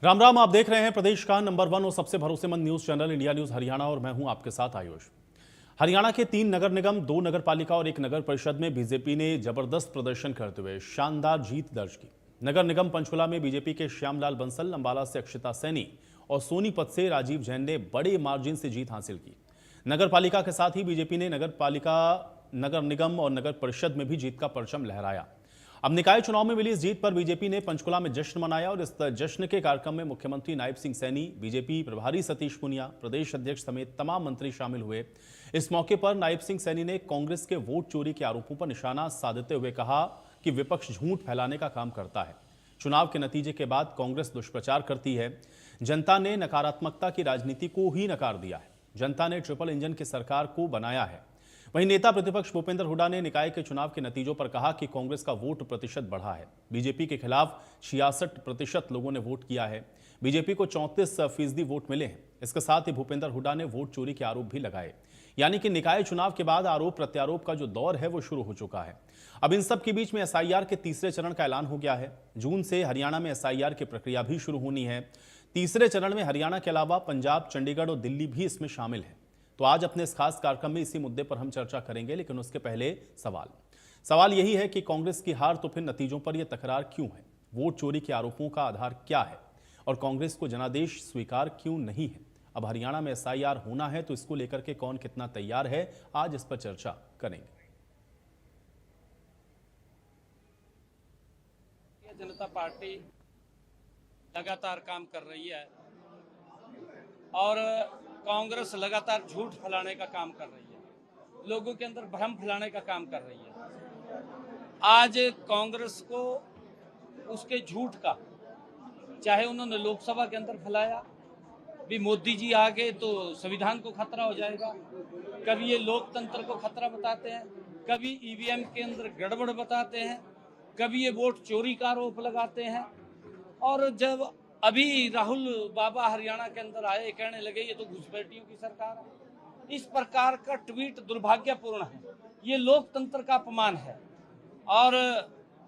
राम राम। आप देख रहे हैं प्रदेश का नंबर 1 और सबसे भरोसेमंद news channel India news Haryana और मैं हूं आपके साथ आयुष। हरियाणा के 3 नगर निगम, 2 नगर पालिका और 1 नगर परिषद में बीजेपी ने जबरदस्त प्रदर्शन करते हुए शानदार जीत दर्ज की। नगर निगम पंचकुला में बीजेपी के श्यामलाल बंसल, अंबाला से अक्षिता सैनी और सोनीपत से राजीव जैन ने बड़े मार्जिन से जीत हासिल की। नगर पालिका के साथ ही बीजेपी ने नगर निगम और नगर परिषद में भी जीत का परचम लहराया। अब निकाय चुनाव में मिली इस जीत पर बीजेपी ने पंचकुला में जश्न मनाया और इस जश्न के कार्यक्रम में मुख्यमंत्री नायब सिंह सैनी, बीजेपी प्रभारी सतीश पुनिया, प्रदेश अध्यक्ष समेत तमाम मंत्री शामिल हुए। इस मौके पर नायब सिंह सैनी ने कांग्रेस के वोट चोरी के आरोपों पर निशाना साधते हुए कहा कि विपक्ष झूठ फैलाने का काम करता है। चुनाव के नतीजे के बाद कांग्रेस दुष्प्रचार करती है। जनता ने नकारात्मकता की राजनीति को ही नकार दिया है। जनता ने ट्रिपल इंजन की सरकार को बनाया है। वहीं नेता प्रतिपक्ष भूपेंद्र हुड्डा ने निकाय के चुनाव के नतीजों पर कहा कि कांग्रेस का वोट प्रतिशत बढ़ा है। बीजेपी के खिलाफ 66% लोगों ने वोट किया है। बीजेपी को 34% वोट मिले हैं। इसके साथ ही भूपेंद्र हुड्डा ने वोट चोरी के आरोप भी लगाए। यानी कि निकाय चुनाव के बाद आरोप प्रत्यारोप का जो दौर है वो शुरू हो चुका है। अब इन सब के बीच में एसआईआर के तीसरे चरण का ऐलान हो गया है। जून से हरियाणा में एसआईआर की प्रक्रिया भी शुरू होनी है। तीसरे चरण में हरियाणा के अलावा पंजाब, चंडीगढ़ और दिल्ली भी इसमें शामिल है। तो आज अपने इस खास कार्यक्रम में इसी मुद्दे पर हम चर्चा करेंगे, लेकिन उसके पहले सवाल यही है कि कांग्रेस की हार तो फिर नतीजों पर यह तकरार क्यों है? वोट चोरी के आरोपों का आधार क्या है और कांग्रेस को जनादेश स्वीकार क्यों नहीं है? अब हरियाणा में एसआईआर होना है तो इसको लेकर के कौन कितना तैयार है, आज इस पर चर्चा करेंगे। जनता पार्टी लगातार काम कर रही है और कांग्रेस लगातार झूठ फैलाने का काम कर रही है, लोगों के अंदर भ्रम फैलाने का काम कर रही है। आज कांग्रेस को उसके झूठ का, चाहे उन्होंने लोकसभा के अंदर फैलाया भी मोदी जी आ गए तो संविधान को खतरा हो जाएगा, कभी ये लोकतंत्र को खतरा बताते हैं, कभी ईवीएम के अंदर गड़बड़ बताते हैं, कभी ये वोट चोरी का आरोप लगाते हैं। और जब अभी राहुल बाबा हरियाणा के अंदर आए, कहने लगे ये तो घुसपैठियों की सरकार है। इस प्रकार का ट्वीट दुर्भाग्यपूर्ण है, ये लोकतंत्र का अपमान है। और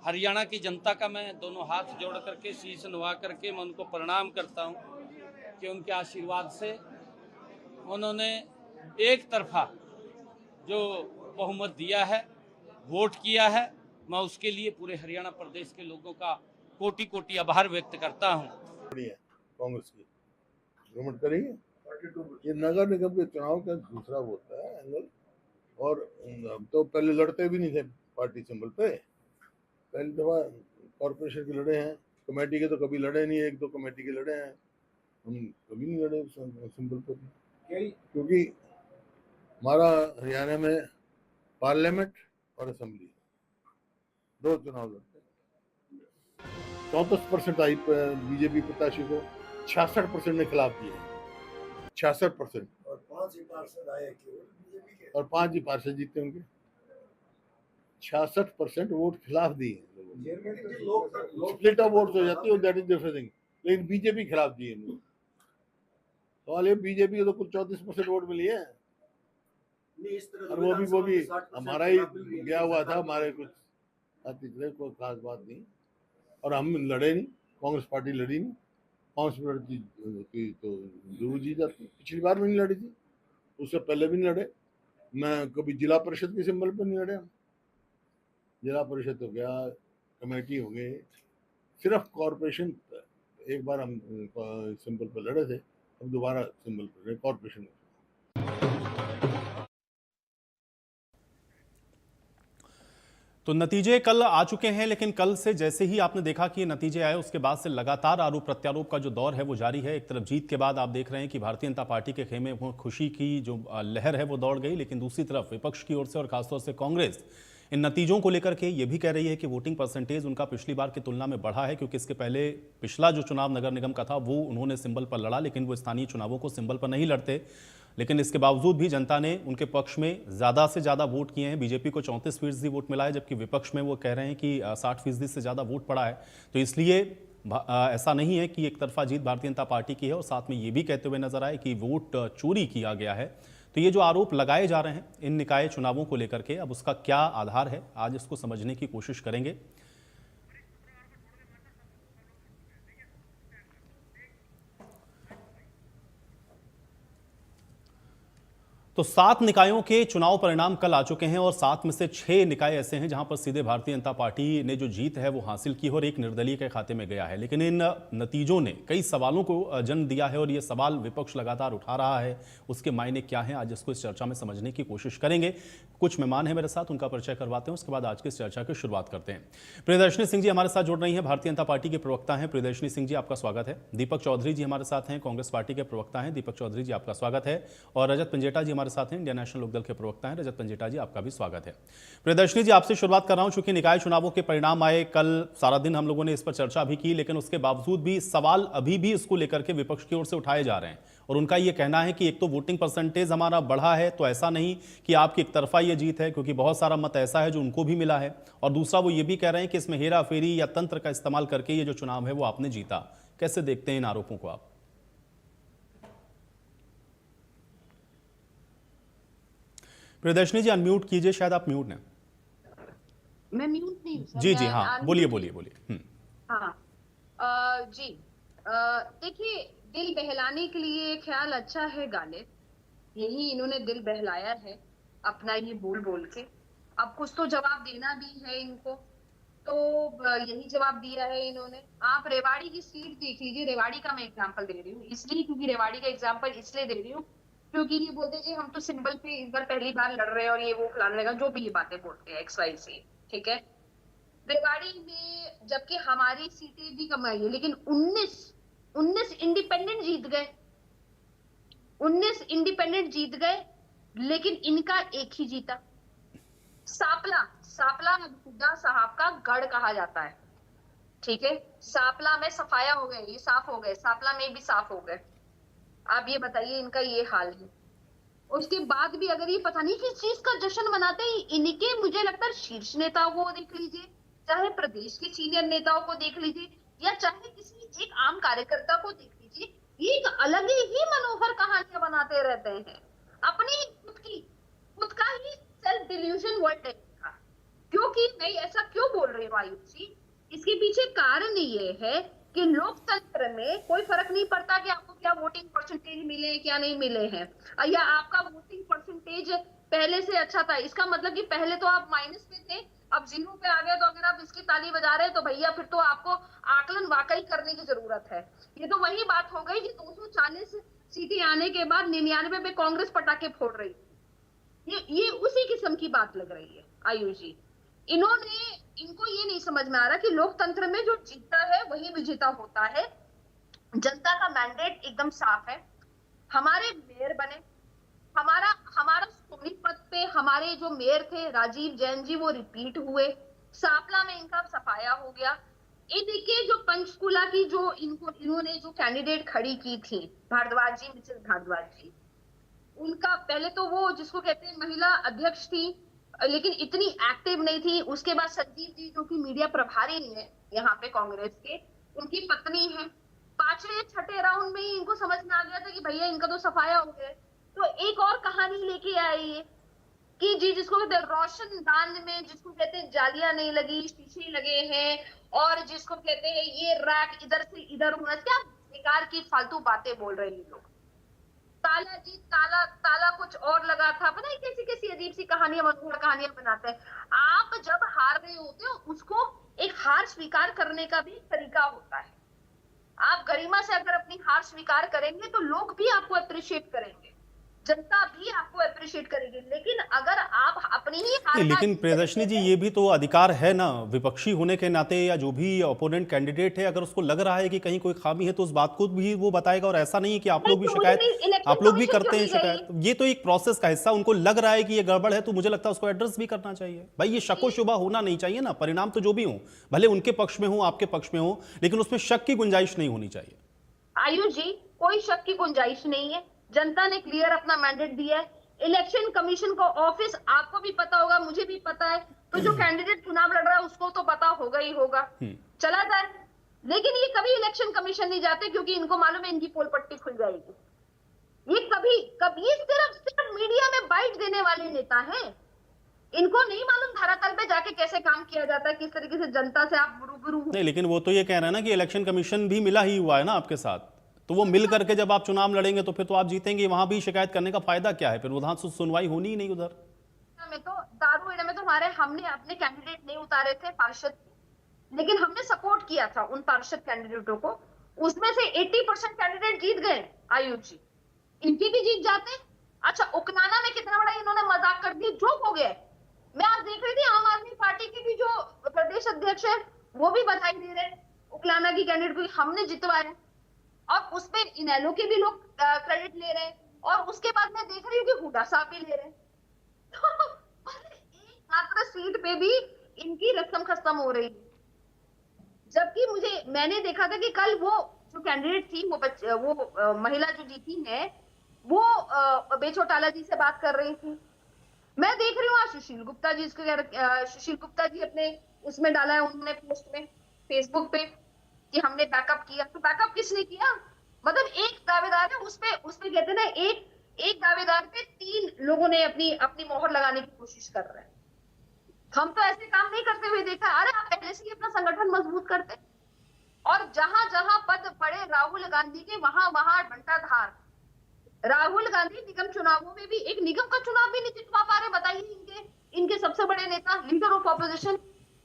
हरियाणा की जनता का मैं दोनों हाथ जोड़ करके, शीश नवा करके मैं उनको प्रणाम करता हूं कि उनके आशीर्वाद से उन्होंने एक तरफा जो बहुमत दिया है, वोट किया है। मैं उसके लिए पूरे हरियाणा प्रदेश के लोगों का कोटि कोटि आभार व्यक्त करता हूं। कांग्रेस की गवर्नमेंट करेगी। ये नगर निगम के चुनाव का दूसरा होता है एंगल। और तो पहले लड़ते भी नहीं थे पार्टी सिंबल पे। पहली दफा कॉर्पोरेशन के लड़े हैं, कमेटी के तो कभी लड़े नहीं। 1-2 कमेटी के लड़े हैं, हम कभी नहीं लड़े सिंबल पे, क्योंकि हमारा हरियाणा में पार्लियामेंट और असेंबली 2 चुनाव लड़ते हैं। 34% आई बीजेपी प्रत्याशी को, 66% ने खिलाफ दिए, 66%। और 5 ही पार्षद आए केवल बीजेपी के, और 5 ही पार्षद जीते उनके। 66% वोट खिलाफ दिए लोगों। स्प्लिट ऑफ वोट हो जाती है, दैट इज डिफरेंट थिंग, लेकिन बीजेपी खिलाफ दिए। सवाल ये, बीजेपी को तो कुल 34% वोट मिली है, और वो भी हमारा ही गया हुआ था, हमारे कुछ साथी, कोई खास बात नहीं। और हम लड़े नहीं, कांग्रेस पार्टी लड़ी नहीं। कांग्रेस लड़ती तो जरूर जीत जाती। पिछली बार भी नहीं लड़ी थी, उससे पहले भी नहीं लड़े। मैं कभी जिला परिषद के सिंबल पर नहीं लड़े। जिला परिषद हो गया, कमेटी हो गई, सिर्फ कॉरपोरेशन एक बार हम सिंबल पर लड़े थे, अब दोबारा सिंबल पर कॉरपोरेशन। तो नतीजे कल आ चुके हैं, लेकिन कल से जैसे ही आपने देखा कि ये नतीजे आए, उसके बाद से लगातार आरोप प्रत्यारोप का जो दौर है वो जारी है। एक तरफ जीत के बाद आप देख रहे हैं कि भारतीय जनता पार्टी के खेमे में खुशी की जो लहर है वो दौड़ गई, लेकिन दूसरी तरफ विपक्ष की ओर से और खासतौर से कांग्रेस इन नतीजों को लेकर के ये भी कह रही है कि वोटिंग परसेंटेज उनका पिछली बार की तुलना में बढ़ा है, क्योंकि इसके पहले पिछला जो चुनाव नगर निगम का था वो उन्होंने सिंबल पर लड़ा, लेकिन वो स्थानीय चुनावों को सिंबल पर नहीं लड़ते। लेकिन इसके बावजूद भी जनता ने उनके पक्ष में ज़्यादा से ज़्यादा वोट किए हैं। बीजेपी को 34% वोट मिला है, जबकि विपक्ष में वो कह रहे हैं कि 60% से ज़्यादा वोट पड़ा है। तो इसलिए ऐसा नहीं है कि एक तरफा जीत भारतीय जनता पार्टी की है। और साथ में ये भी कहते हुए नजर आए कि वोट चोरी किया गया है। तो ये जो आरोप लगाए जा रहे हैं इन निकाय चुनावों को लेकर के, अब उसका क्या आधार है, आज इसको समझने की कोशिश करेंगे। तो 7 निकायों के चुनाव परिणाम कल आ चुके हैं और 7 में से 6 निकाय ऐसे हैं जहां पर सीधे भारतीय जनता पार्टी ने जो जीत है वो हासिल की और एक निर्दलीय के खाते में गया है। लेकिन इन नतीजों ने कई सवालों को जन्म दिया है और ये सवाल विपक्ष लगातार उठा रहा है। उसके मायने क्या हैं, आज इसको इस चर्चा में समझने की कोशिश करेंगे। कुछ मेहमान हैं मेरे साथ, उनका परिचय करवाते हैं, उसके बाद आज की इस चर्चा की शुरुआत करते हैं। प्रियदर्शनी सिंह जी हमारे साथ जुड़ रही हैं, भारतीय जनता पार्टी के प्रवक्ता हैं। प्रियदर्शनी सिंह जी आपका स्वागत है। दीपक चौधरी जी हमारे साथ हैं, कांग्रेस पार्टी के प्रवक्ता हैं। दीपक चौधरी जी आपका स्वागत है। और रजत पंजेटा जी हमारे साथ हैं, इंडियन नेशनल लोकदल के प्रवक्ता हैं। रजत पंजेटा जी आपका भी स्वागत है। प्रियदर्शनी जी आपसे शुरुआत कर रहा हूं, चूंकि निकाय चुनावों के परिणाम आए कल, सारा दिन हम लोगों ने इस पर चर्चा भी की, लेकिन उसके बावजूद भी सवाल अभी भी इसको लेकर के विपक्ष की ओर से उठाए जा रहे हैं। और उनका ये कहना है कि एक तो वोटिंग परसेंटेज हमारा बढ़ा है, तो ऐसा नहीं कि आपकी एक तरफा ये जीत है, क्योंकि बहुत सारा मत ऐसा है जो उनको भी मिला है। और दूसरा वो ये भी कह रहे हैं कि इसमें हेरा फेरी या तंत्र का इस्तेमाल करके ये जो चुनाव है वो आपने जीता। कैसे देखते हैं इन आरोपों को आप? प्रियदर्शनी जी अनम्यूट कीजिए, शायद आप म्यूट हैं। मैं म्यूट नहीं हूँ सर, जी जी मैं हाँ, बोलिए बोलिए बोलिए। हाँ जी, देखिए, दिल बहलाने के लिए ख्याल अच्छा है गालिब, यही इन्होंने दिल बहलाया है अपना ये बोल बोल के। अब कुछ तो जवाब देना भी है इनको, तो यही जवाब दिया है इन्होंने। आप रेवाड़ी की सीट देख लीजिए, रेवाड़ी का मैं एग्जांपल दे रही हूँ इसलिए, क्योंकि रेवाड़ी का एग्जांपल इसलिए दे रही हूँ क्योंकि ये बोलते जी हम तो सिंबल पे इस बार पहली बार लड़ रहे हैं और ये वो फलाने का जो भी ये बातें बोलते हैं XYZ, ठीक है। रेवाड़ी में जबकि हमारी सीटें भी कम आई है, लेकिन 19 इंडिपेंडेंट जीत गए, 19 इंडिपेंडेंट जीत गए, लेकिन इनका एक ही जीता। सापला हुड्डा साहब का गढ़ कहा जाता है, ठीक है। सापला में सफाया हो गए, ये साफ हो गए, सापला में भी साफ हो गए। आप ये बताइए, इनका ये हाल है। उसके बाद भी अगर ये पता नहीं किस चीज का जश्न मनाते हैं इनके, मुझे लगता है शीर्ष नेताओं को देख लीजिए, चाहे प्रदेश के सीनियर नेताओं को देख लीजिए, या चाहे किसी एक आम कार्यकर्ता को देख लीजिए, ये एक अलग ही मनोहर कहानियां बनाते रहते हैं। अपनी खुद का ही सेल्फ डिल्यूजन वर्ल्ड है इनका। क्योंकि मैं ऐसा क्यों बोल रही हूँ आयुषी, इसके पीछे कारण ये है कि लोकतंत्र में कोई फर्क नहीं पड़ता कि आपको क्या वोटिंग परसेंटेज मिले क्या नहीं मिले हैं, या आपका वोटिंग परसेंटेज पहले से अच्छा था, इसका मतलब कि पहले तो आप माइनस में थे, अब 0 पे आ गए, तो अगर आप इसकी ताली बजा रहे हैं तो भैया फिर तो आपको आकलन वाकई करने की जरूरत है। ये तो वही बात हो गई कि 240 सीटें आने के बाद 99 पे कांग्रेस पटाखे फोड़ रही है। ये उसी किस्म की बात लग रही है आयुष जी। इनको ये नहीं समझ में आ रहा कि लोकतंत्र में जो जीतता है वही विजेता होता है। जनता का मैंडेट एकदम साफ है, हमारे मेयर बने, हमारा सोनीपत पे हमारे जो मेयर थे राजीव जैन जी वो रिपीट हुए, सापला में इनका सफाया हो गया। इनके जो पंचकुला की जो इन्होंने जो कैंडिडेट खड़ी की थी भारद्वाज जी, मिसेस भारद्वाज जी, उनका पहले तो वो जिसको कहते हैं महिला अध्यक्ष थी, लेकिन इतनी एक्टिव नहीं थी। उसके बाद संजीव जी जो कि मीडिया प्रभारी है यहाँ पे कांग्रेस के, उनकी पत्नी है। 5वें-6ठे राउंड में ही इनको समझ में आ गया था कि भैया इनका तो सफाया हो गया। तो एक और कहानी लेके आई है कि जी जिसको कहते हैं रोशनदान में जिसको कहते हैं जालियां नहीं लगी, शीशे लगे हैं, और जिसको कहते हैं ये रैक इधर से इधर होना, क्या बेकार की फालतू बातें बोल रहे हैं लोग। ताला कुछ और लगा था, पता है कैसी कैसी अजीब सी कहानियां बनाते हैं। आप जब हार रहे होते हो उसको एक हार स्वीकार करने का भी तरीका होता है। आप गरिमा से अगर अपनी हार स्वीकार करेंगे तो लोग भी आपको अप्रिशिएट करेंगे, जनता भी आपको अप्रिशिएट करेगी। लेकिन अगर आप अपनी ही हार, लेकिन प्रियदर्शनी जी ये भी तो अधिकार है ना विपक्षी होने के नाते, या जो भी ओपोनेंट कैंडिडेट है अगर उसको लग रहा है कि कहीं कोई खामी है तो उस बात को भी वो बताएगा। और ऐसा नहीं है कि आप लोग भी शिकायत, आप लोग भी करते हैं शिकायत, ये तो एक प्रोसेस का हिस्सा। उनको लग रहा है कि ये गड़बड़ है तो मुझे लगता है उसको एड्रेस भी करना चाहिए। भाई ये शको शुबा होना नहीं चाहिए ना, परिणाम तो जो भी हो, भले उनके पक्ष में हो आपके पक्ष में हो, लेकिन उसमें शक की गुंजाइश नहीं होनी चाहिए। आयुष जी कोई शक की गुंजाइश नहीं है, जनता ने क्लियर अपना मैंडेट दिया है। इलेक्शन कमीशन का ऑफिस आपको भी पता होगा, मुझे भी पता है, तो जो कैंडिडेट चुनाव लड़ रहा है उसको तो पता होगा ही होगा, चला जाए। लेकिन ये कभी इलेक्शन कमीशन नहीं जाते क्योंकि इनको मालूम है इनकी पोल पट्टी खुल जाएगी। ये कभी सिर्फ मीडिया में बाइट देने वाले नेता हैं, इनको नहीं मालूम धरातल पे जाके कैसे काम किया जाता है, किस तरीके से जनता से आप रूबरू। नहीं, लेकिन वो तो ये कह रहे हैं ना कि इलेक्शन कमीशन भी मिला ही हुआ है ना आपके साथ, तो वो मिल करके जब आप चुनाव लड़ेंगे तो फिर तो आप जीतेंगे, वहां भी शिकायत करने का फायदा क्या है? फिर उधर सुनवाई होनी ही नहीं उधर। में तो दारू एरिया में तो हमने अपने कैंडिडेट नहीं उतारे थे पार्षद, लेकिन हमने सपोर्ट किया था उन पार्षद कैंडिडेटों को। उसमें से 80% कैंडिडेट जीत गए आयुष जी, इनके भी जीत जाते। अच्छा, उकनाना में कितना बड़ा इन्होंने मजाक कर दिया, जोक हो गया। मैं आज देख रही थी आम आदमी पार्टी के भी जो प्रदेश अध्यक्ष है वो भी बधाई दे रहे हैं उकलाना की कैंडिडेट को, हमने जितवाया। और उसपे इनेलो के भी लोग क्रेडिट ले रहे हैं, और उसके बाद मैं देख रही हूँ कि हुड्डा साहब भी ले रहे हैं। तो एक मात्र सीट पे भी इनकी रस्म खत्म हो रही है। जबकि मैंने देखा था कि कल वो जो कैंडिडेट थी वो महिला जो जीती है वो बेचौटाला जी से बात कर रही थी। मैं देख रही हूँ आज सुशील गुप्ता जी, सुशील गुप्ता जी अपने उसमें डाला है उन्होंने पोस्ट में फेसबुक पे कि हमने बैकअप किया। तो बैकअप किसने किया? मतलब एक दावेदार है, उसपे कहते ना एक दावेदार पे 3 लोगों ने अपनी मोहर लगाने की कोशिश कर रहे हैं। हम तो ऐसे काम नहीं करते हुए देखा। अरे आप पहले से ही अपना संगठन मजबूत करते, और जहां जहां पद पड़े राहुल गांधी के वहां वहां बंटाधार। राहुल गांधी निगम चुनावों में भी एक निगम का चुनाव भी नहीं जितवा पा रहे। बताइए, इनके सबसे बड़े नेता, लीडर ऑफ ऑपोजिशन,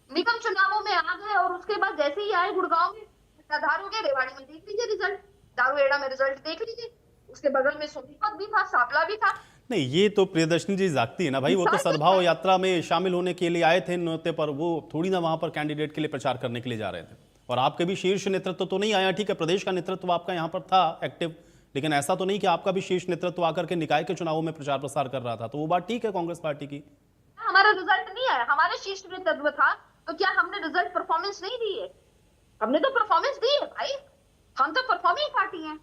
निगम चुनावों में आ गए, और उसके बाद जैसे ही आए गुड़गांव में बंटाधार हो गए। रेवाड़ी में देख लीजिए रिजल्ट, दारूहेड़ा में रिजल्ट देख लीजिए, उसके बगल में सोनीपत भी था, सापला भी था। नहीं, ये तो प्रियदर्शनी जी जागती है ना भाई, वो तो सद्भाव यात्रा में शामिल होने के लिए आए थे न्योते पर, वो थोड़ी ना वहां पर कैंडिडेट के लिए प्रचार करने के लिए जा रहे थे। और आपके भी शीर्ष नेतृत्व तो नहीं आया, ठीक है, प्रदेश का नेतृत्व आपका यहाँ पर था एक्टिव, लेकिन ऐसा तो नहीं कि आपका भी शीर्ष नेतृत्व आकर के निकाय के चुनावों में प्रचार प्रसार कर रहा था। तो वो बात ठीक है कांग्रेस पार्टी की। हमारा रिजल्ट नहीं आया, हमारे शीर्ष नेतृत्व था, तो क्या हमने रिजल्ट परफॉर्मेंस नहीं दी है? हमने तो परफॉर्मेंस दी है भाई, हम तो परफॉर्मिंग पार्टी हैं।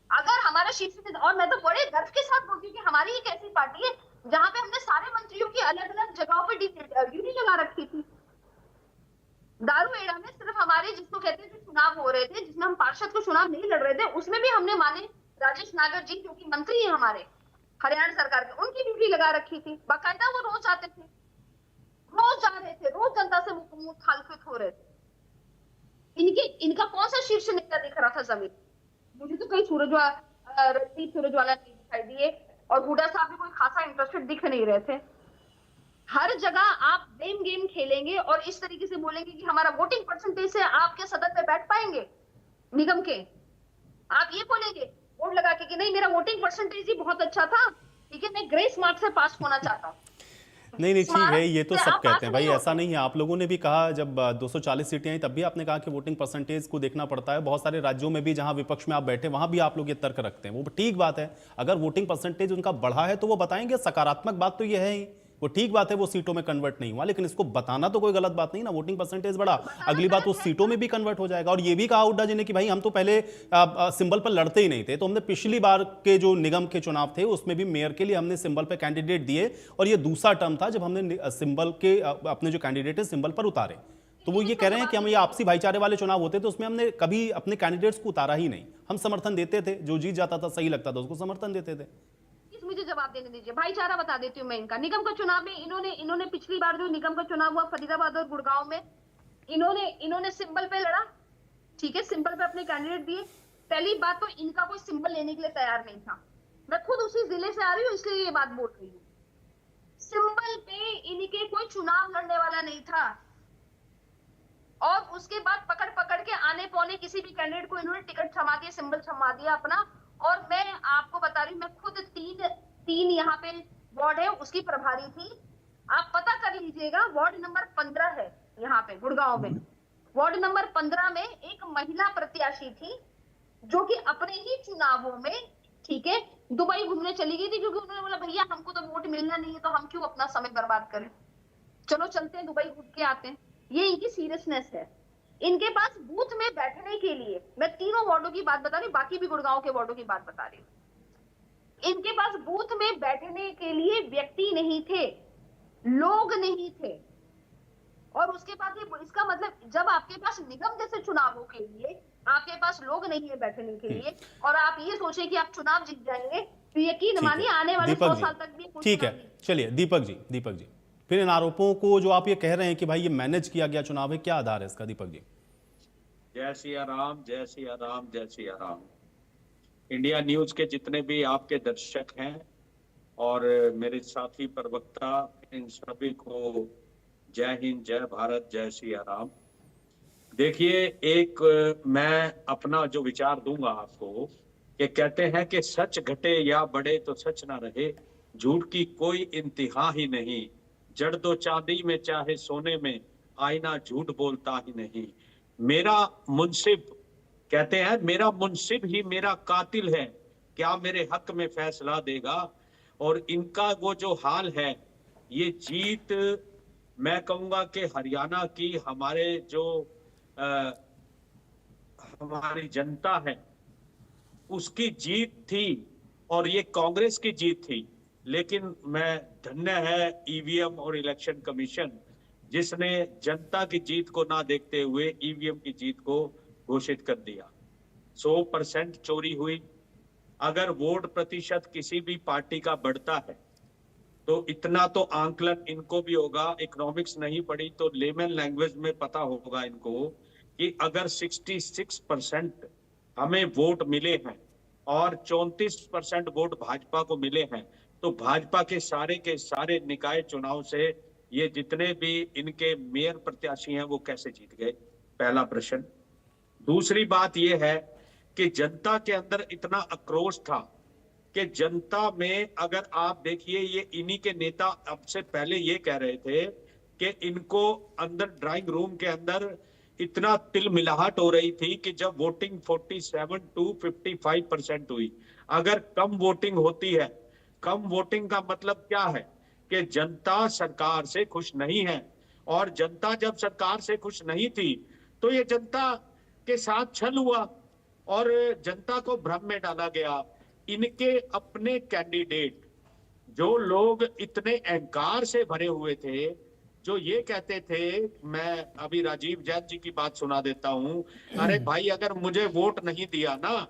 अगर हमारा शीर्ष, और मैं तो बड़े गर्व के साथ बोलती हूँ कि हमारी एक ऐसी पार्टी है जहां पे हमने सारे मंत्रियों की अलग अलग जगहों पे ड्यूटी लगा रखी थी। दारूहेड़ा में सिर्फ हमारे, जिसको कहते हैं, जो चुनाव हो रहे थे जिसमें हम पार्षद को चुनाव नहीं लड़ रहे थे, उसमें भी हमने माने राजेश नागर जी जो कि मंत्री है हमारे हरियाणा सरकार के, उनकी ड्यूटी लगा रखी थी। बाकायदा वो रोज आते थे, रोज जा रहे थे, रोज जनता से मुखालफत हो रहे थे। इनका कौन सा शीर्ष नेता दिख रहा था जमीन? मुझे तो कई रणदीप सुरजवाला नहीं दिखाई दिए, और हुड्डा साहब भी कोई खासा इंटरेस्टेड दिख नहीं रहे थे। हर जगह आप ब्लेम गेम खेलेंगे और इस तरीके से बोलेंगे कि हमारा वोटिंग परसेंटेज से आपके सदन में बैठ पाएंगे निगम के, आप ये बोलेंगे वोट लगा के कि नहीं मेरा वोटिंग परसेंटेज ही बहुत अच्छा था, ठीक है, मैं ग्रेस मार्क से पास होना चाहता हूँ। नहीं ठीक है, ये तो सब कहते हैं भाई, ऐसा नहीं है। आप लोगों ने भी कहा जब 240 सीटें आई तब भी आपने कहा कि वोटिंग परसेंटेज को देखना पड़ता है। बहुत सारे राज्यों में भी जहां विपक्ष में आप बैठे वहां भी आप लोग ये तर्क रखते हैं, वो ठीक बात है। अगर वोटिंग परसेंटेज उनका बढ़ा है तो वो बताएंगे, सकारात्मक बात तो ये है ही, वो ठीक बात है वो सीटों में कन्वर्ट नहीं हुआ, लेकिन इसको बताना तो कोई गलत बात नहीं ना। वोटिंग परसेंटेज बढ़ा, अगली बात वो सीटों में भी कन्वर्ट हो जाएगा। और ये भी कहा हुड्डा जी ने कि भाई हम तो पहले सिंबल पर लड़ते ही नहीं थे, तो हमने पिछली बार के जो निगम के चुनाव थे उसमें भी मेयर के लिए हमने सिंबल पे कैंडिडेट दिए, और ये दूसरा टर्म था जब हमने सिंबल के अपने जो कैंडिडेट है सिंबल पर उतारे। तो वो ये कह रहे हैं कि हम ये आपसी भाईचारे वाले चुनाव होते थे उसमें हमने कभी अपने कैंडिडेट्स को उतारा ही नहीं, हम समर्थन देते थे, जो जीत जाता था सही लगता था उसको समर्थन देते थे। मुझे जवाब देने दीजिए, भाईचारा बता देती हूँ मैं इनका। निगम का चुनाव में इन्होंने पिछली बार जो निगम का चुनाव हुआ फरीदाबाद और गुड़गांव में, इन्होंने सिंबल पे लड़ा, ठीक है, सिंबल पे अपने कैंडिडेट दिए। पहली बात तो इनका कोई सिंबल लेने के लिए तैयार नहीं था। मैं खुद उसी जिले से आ रही हूँ इसलिए ये बात बोल रही हूँ। सिंबल पे इनके कोई चुनाव लड़ने वाला नहीं था, और उसके बाद पकड़ पकड़ के आने पौने किसी भी कैंडिडेट को इन्होंने टिकट थमा दिया, सिंबल थमा दिया अपना। और मैं आपको बता रही हूँ, मैं खुद तीन यहाँ पे वार्ड है उसकी प्रभारी थी। आप पता कर लीजिएगा, वार्ड नंबर 15 है यहाँ पे गुड़गांव में। वार्ड नंबर 15 में एक महिला प्रत्याशी थी जो कि अपने ही चुनावों में, ठीक है, दुबई घूमने चली गई थी, क्योंकि उन्होंने बोला भैया हमको तो वोट मिलना नहीं है तो हम क्यों अपना समय बर्बाद करें, चलो चलते हैं दुबई घूम के आते हैं। ये इनकी सीरियसनेस है। इनके पास बूथ में बैठने के लिए, मैं तीनों वार्डों की बात बता रही हूँ, बाकी भी गुड़गांव के वार्डों की बात बता रही हूँ। इनके पास बूथ में बैठने के लिए व्यक्ति नहीं थे, लोग नहीं थे। और उसके बाद इसका मतलब जब आपके पास निगम जैसे चुनावों के लिए आपके पास लोग नहीं है बैठने के लिए, और आप ये सोचें कि आप चुनाव जीत जाएंगे, तो यकीन मानिए आने वाले 100 साल तक भी ठीक है। चलिए दीपक जी, फिर इन आरोपों को जो आप ये कह रहे हैं कि भाई ये मैनेज किया गया चुनाव है, क्या आधार है इसका दीपक जी? जय सिया राम, जय सिया राम, जय सिया राम। इंडिया न्यूज के जितने भी आपके दर्शक हैं और मेरे साथी प्रवक्ता, इन सभी को जय हिंद, जय भारत, जय सिया राम। देखिए, एक मैं अपना जो विचार दूंगा आपको कि कहते हैं कि सच घटे या बढ़े तो सच ना रहे, झूठ की कोई इंतहा ही नहीं, जड़ दो चांदी में चाहे सोने में, आईना झूठ बोलता ही नहीं। मेरा मुंसिब, कहते हैं मेरा मुंसिब ही मेरा कातिल है, क्या मेरे हक में फैसला देगा। और इनका वो जो हाल है, ये जीत मैं कहूंगा कि हरियाणा की हमारे जो हमारी जनता है उसकी जीत थी और ये कांग्रेस की जीत थी। लेकिन मैं धन्य है ईवीएम और इलेक्शन कमीशन, जिसने जनता की जीत को ना देखते हुए ईवीएम की जीत को घोषित कर दिया। 100% चोरी हुई। अगर वोट प्रतिशत किसी भी पार्टी का बढ़ता है तो इतना तो आंकलन इनको भी होगा, इकोनॉमिक्स नहीं पढ़ी तो लेमन लैंग्वेज में पता होगा इनको कि अगर 66% हमें वोट मिले हैं और 34% वोट भाजपा को मिले हैं, तो भाजपा के सारे निकाय चुनाव से ये जितने भी इनके मेयर प्रत्याशी हैं वो कैसे जीत गए, पहला प्रश्न। दूसरी बात ये है कि जनता के अंदर इतना आक्रोश था कि जनता में, अगर आप देखिए, ये इन्हीं के नेता अब से पहले ये कह रहे थे कि इनको अंदर ड्राइंग रूम के अंदर इतना तिलमिलाहट हो रही थी कि जब वोटिंग 47 to 55% हुई। अगर कम वोटिंग होती है, कम वोटिंग का मतलब क्या है कि जनता सरकार से खुश नहीं है, और जनता जब सरकार से खुश नहीं थी तो ये जनता के साथ छल हुआ और जनता को भ्रम में डाला गया। इनके अपने कैंडिडेट, जो लोग इतने अहंकार से भरे हुए थे, जो ये कहते थे, मैं अभी राजीव जैन जी की बात सुना देता हूं, अरे भाई अगर मुझे वोट नहीं दिया ना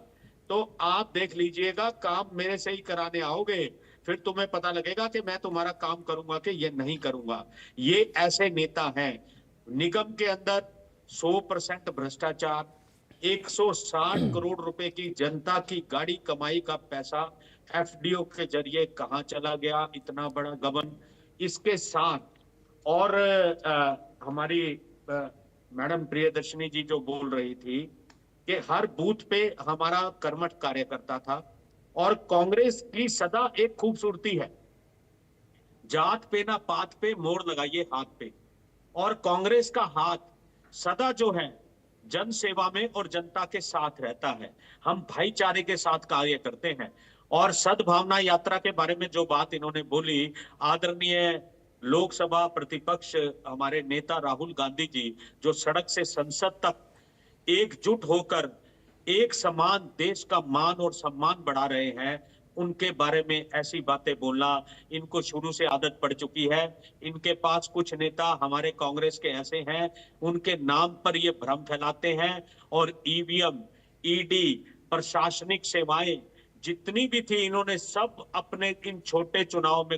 तो आप देख लीजिएगा काम मेरे से ही कराने आओगे, फिर तुम्हें पता लगेगा कि मैं तुम्हारा काम करूंगा कि ये नहीं करूंगा। ये ऐसे नेता हैं। निगम के अंदर 100% भ्रष्टाचार, 160 करोड़ रुपए की जनता की गाड़ी कमाई का पैसा एफडीओ के जरिए कहां चला गया, इतना बड़ा गबन। इसके साथ और हमारी मैडम प्रियदर्शनी जी जो बोल रही थी कि हर बूथ पे हमारा कर्मठ कार्यकर्ता था, और कांग्रेस की सदा एक खूबसूरती है, जात पे ना पात पे मोड़ लगाइए हाथ पे, और कांग्रेस का हाथ सदा जो है जन सेवा में और जनता के साथ रहता है। हम भाईचारे के साथ कार्य करते हैं। और सद्भावना यात्रा के बारे में जो बात इन्होंने बोली, आदरणीय लोकसभा प्रतिपक्ष हमारे नेता राहुल गांधी जी, जो सड़क से संसद तक एकजुट होकर एक समान देश का मान और सम्मान बढ़ा रहे हैं, उनके बारे में ऐसी बातें बोलना इनको शुरू से आदत पड़ चुकी है। इनके पास कुछ नेता हमारे कांग्रेस के ऐसे हैं, उनके नाम पर ये भ्रम फैलाते हैं, और ईवीएम, ईडी, प्रशासनिक सेवाएं जितनी भी थी इन्होंने सब अपने इन छोटे चुनाव में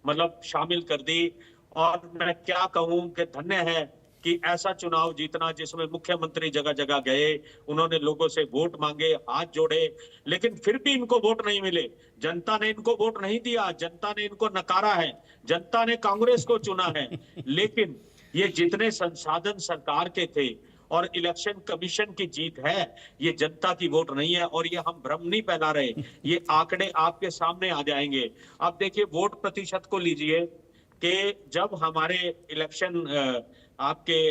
मतलब शामिल कर दी। और मैं क्या कहूं कि धन्य है कि ऐसा चुनाव जीतना जिसमें मुख्यमंत्री जगह जगह गए, उन्होंने लोगों से वोट मांगे, हाथ जोड़े, लेकिन फिर भी इनको वोट नहीं मिले। जनता ने इनको वोट नहीं दिया, जनता ने इनको नकारा है, जनता ने कांग्रेस को चुना है। लेकिन ये जितने संसाधन सरकार के थे और इलेक्शन कमीशन की जीत है, ये जनता की वोट नहीं है, और ये हम भ्रम नहीं फैला रहे, ये आंकड़े आपके सामने आ जाएंगे। अब देखिए वोट प्रतिशत को लीजिए कि जब हमारे इलेक्शन आपके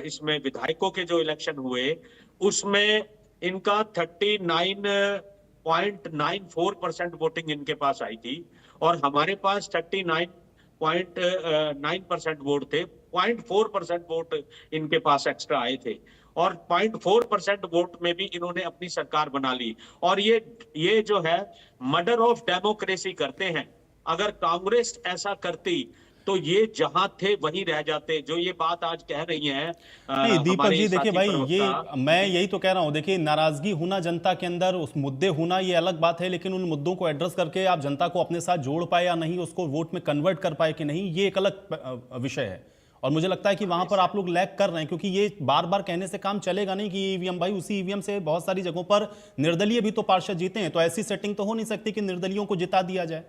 इसमें विधायकों के जो इलेक्शन हुए उसमें इनका 39.94% वोटिंग इनके पास आई थी, और हमारे पास 39.9% वोट थे। 0.4% वोट इनके पास एक्स्ट्रा आए थे, और 0.4% वोट में भी इन्होंने अपनी सरकार बना ली। और ये जो है मर्डर ऑफ डेमोक्रेसी करते हैं। अगर कांग्रेस ऐसा करती तो ये जहां थे वहीं रह जाते। जो ये बात आज कह रही हैं नहीं दीपक जी, देखिए भाई, ये मैं यही तो कह रहा हूं, देखिए नाराजगी होना जनता के अंदर, उस मुद्दे होना ये अलग बात है, लेकिन उन मुद्दों को एड्रेस करके आप जनता को अपने साथ जोड़ पाए या नहीं, उसको वोट में कन्वर्ट कर पाए कि नहीं, ये एक अलग विषय है। और मुझे लगता है कि वहां पर आप लोग लैग कर रहे हैं, क्योंकि ये बार बार कहने से काम चलेगा नहीं कि ईवीएम, भाई उसी ईवीएम से बहुत सारी जगहों पर निर्दलीय भी तो पार्षद जीते हैं, तो ऐसी सेटिंग तो हो नहीं सकती कि निर्दलियों को जिता दिया जाए।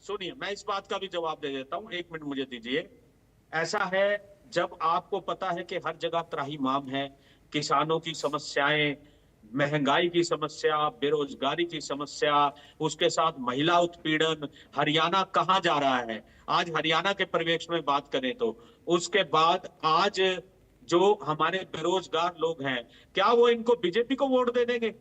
सुनिए, मैं इस बात का भी जवाब दे देता हूं, 1 मिनट मुझे दीजिए। ऐसा है, जब आपको पता है कि हर जगह त्राहिमाम है, किसानों की समस्याएं, महंगाई की समस्या, बेरोजगारी की समस्या, उसके साथ महिला उत्पीड़न, हरियाणा कहां जा रहा है। आज हरियाणा के परिवेश में बात करें तो उसके बाद आज जो हमारे बेरोजगार लोग हैं, क्या वो इनको बीजेपी को वोट दे देंगे?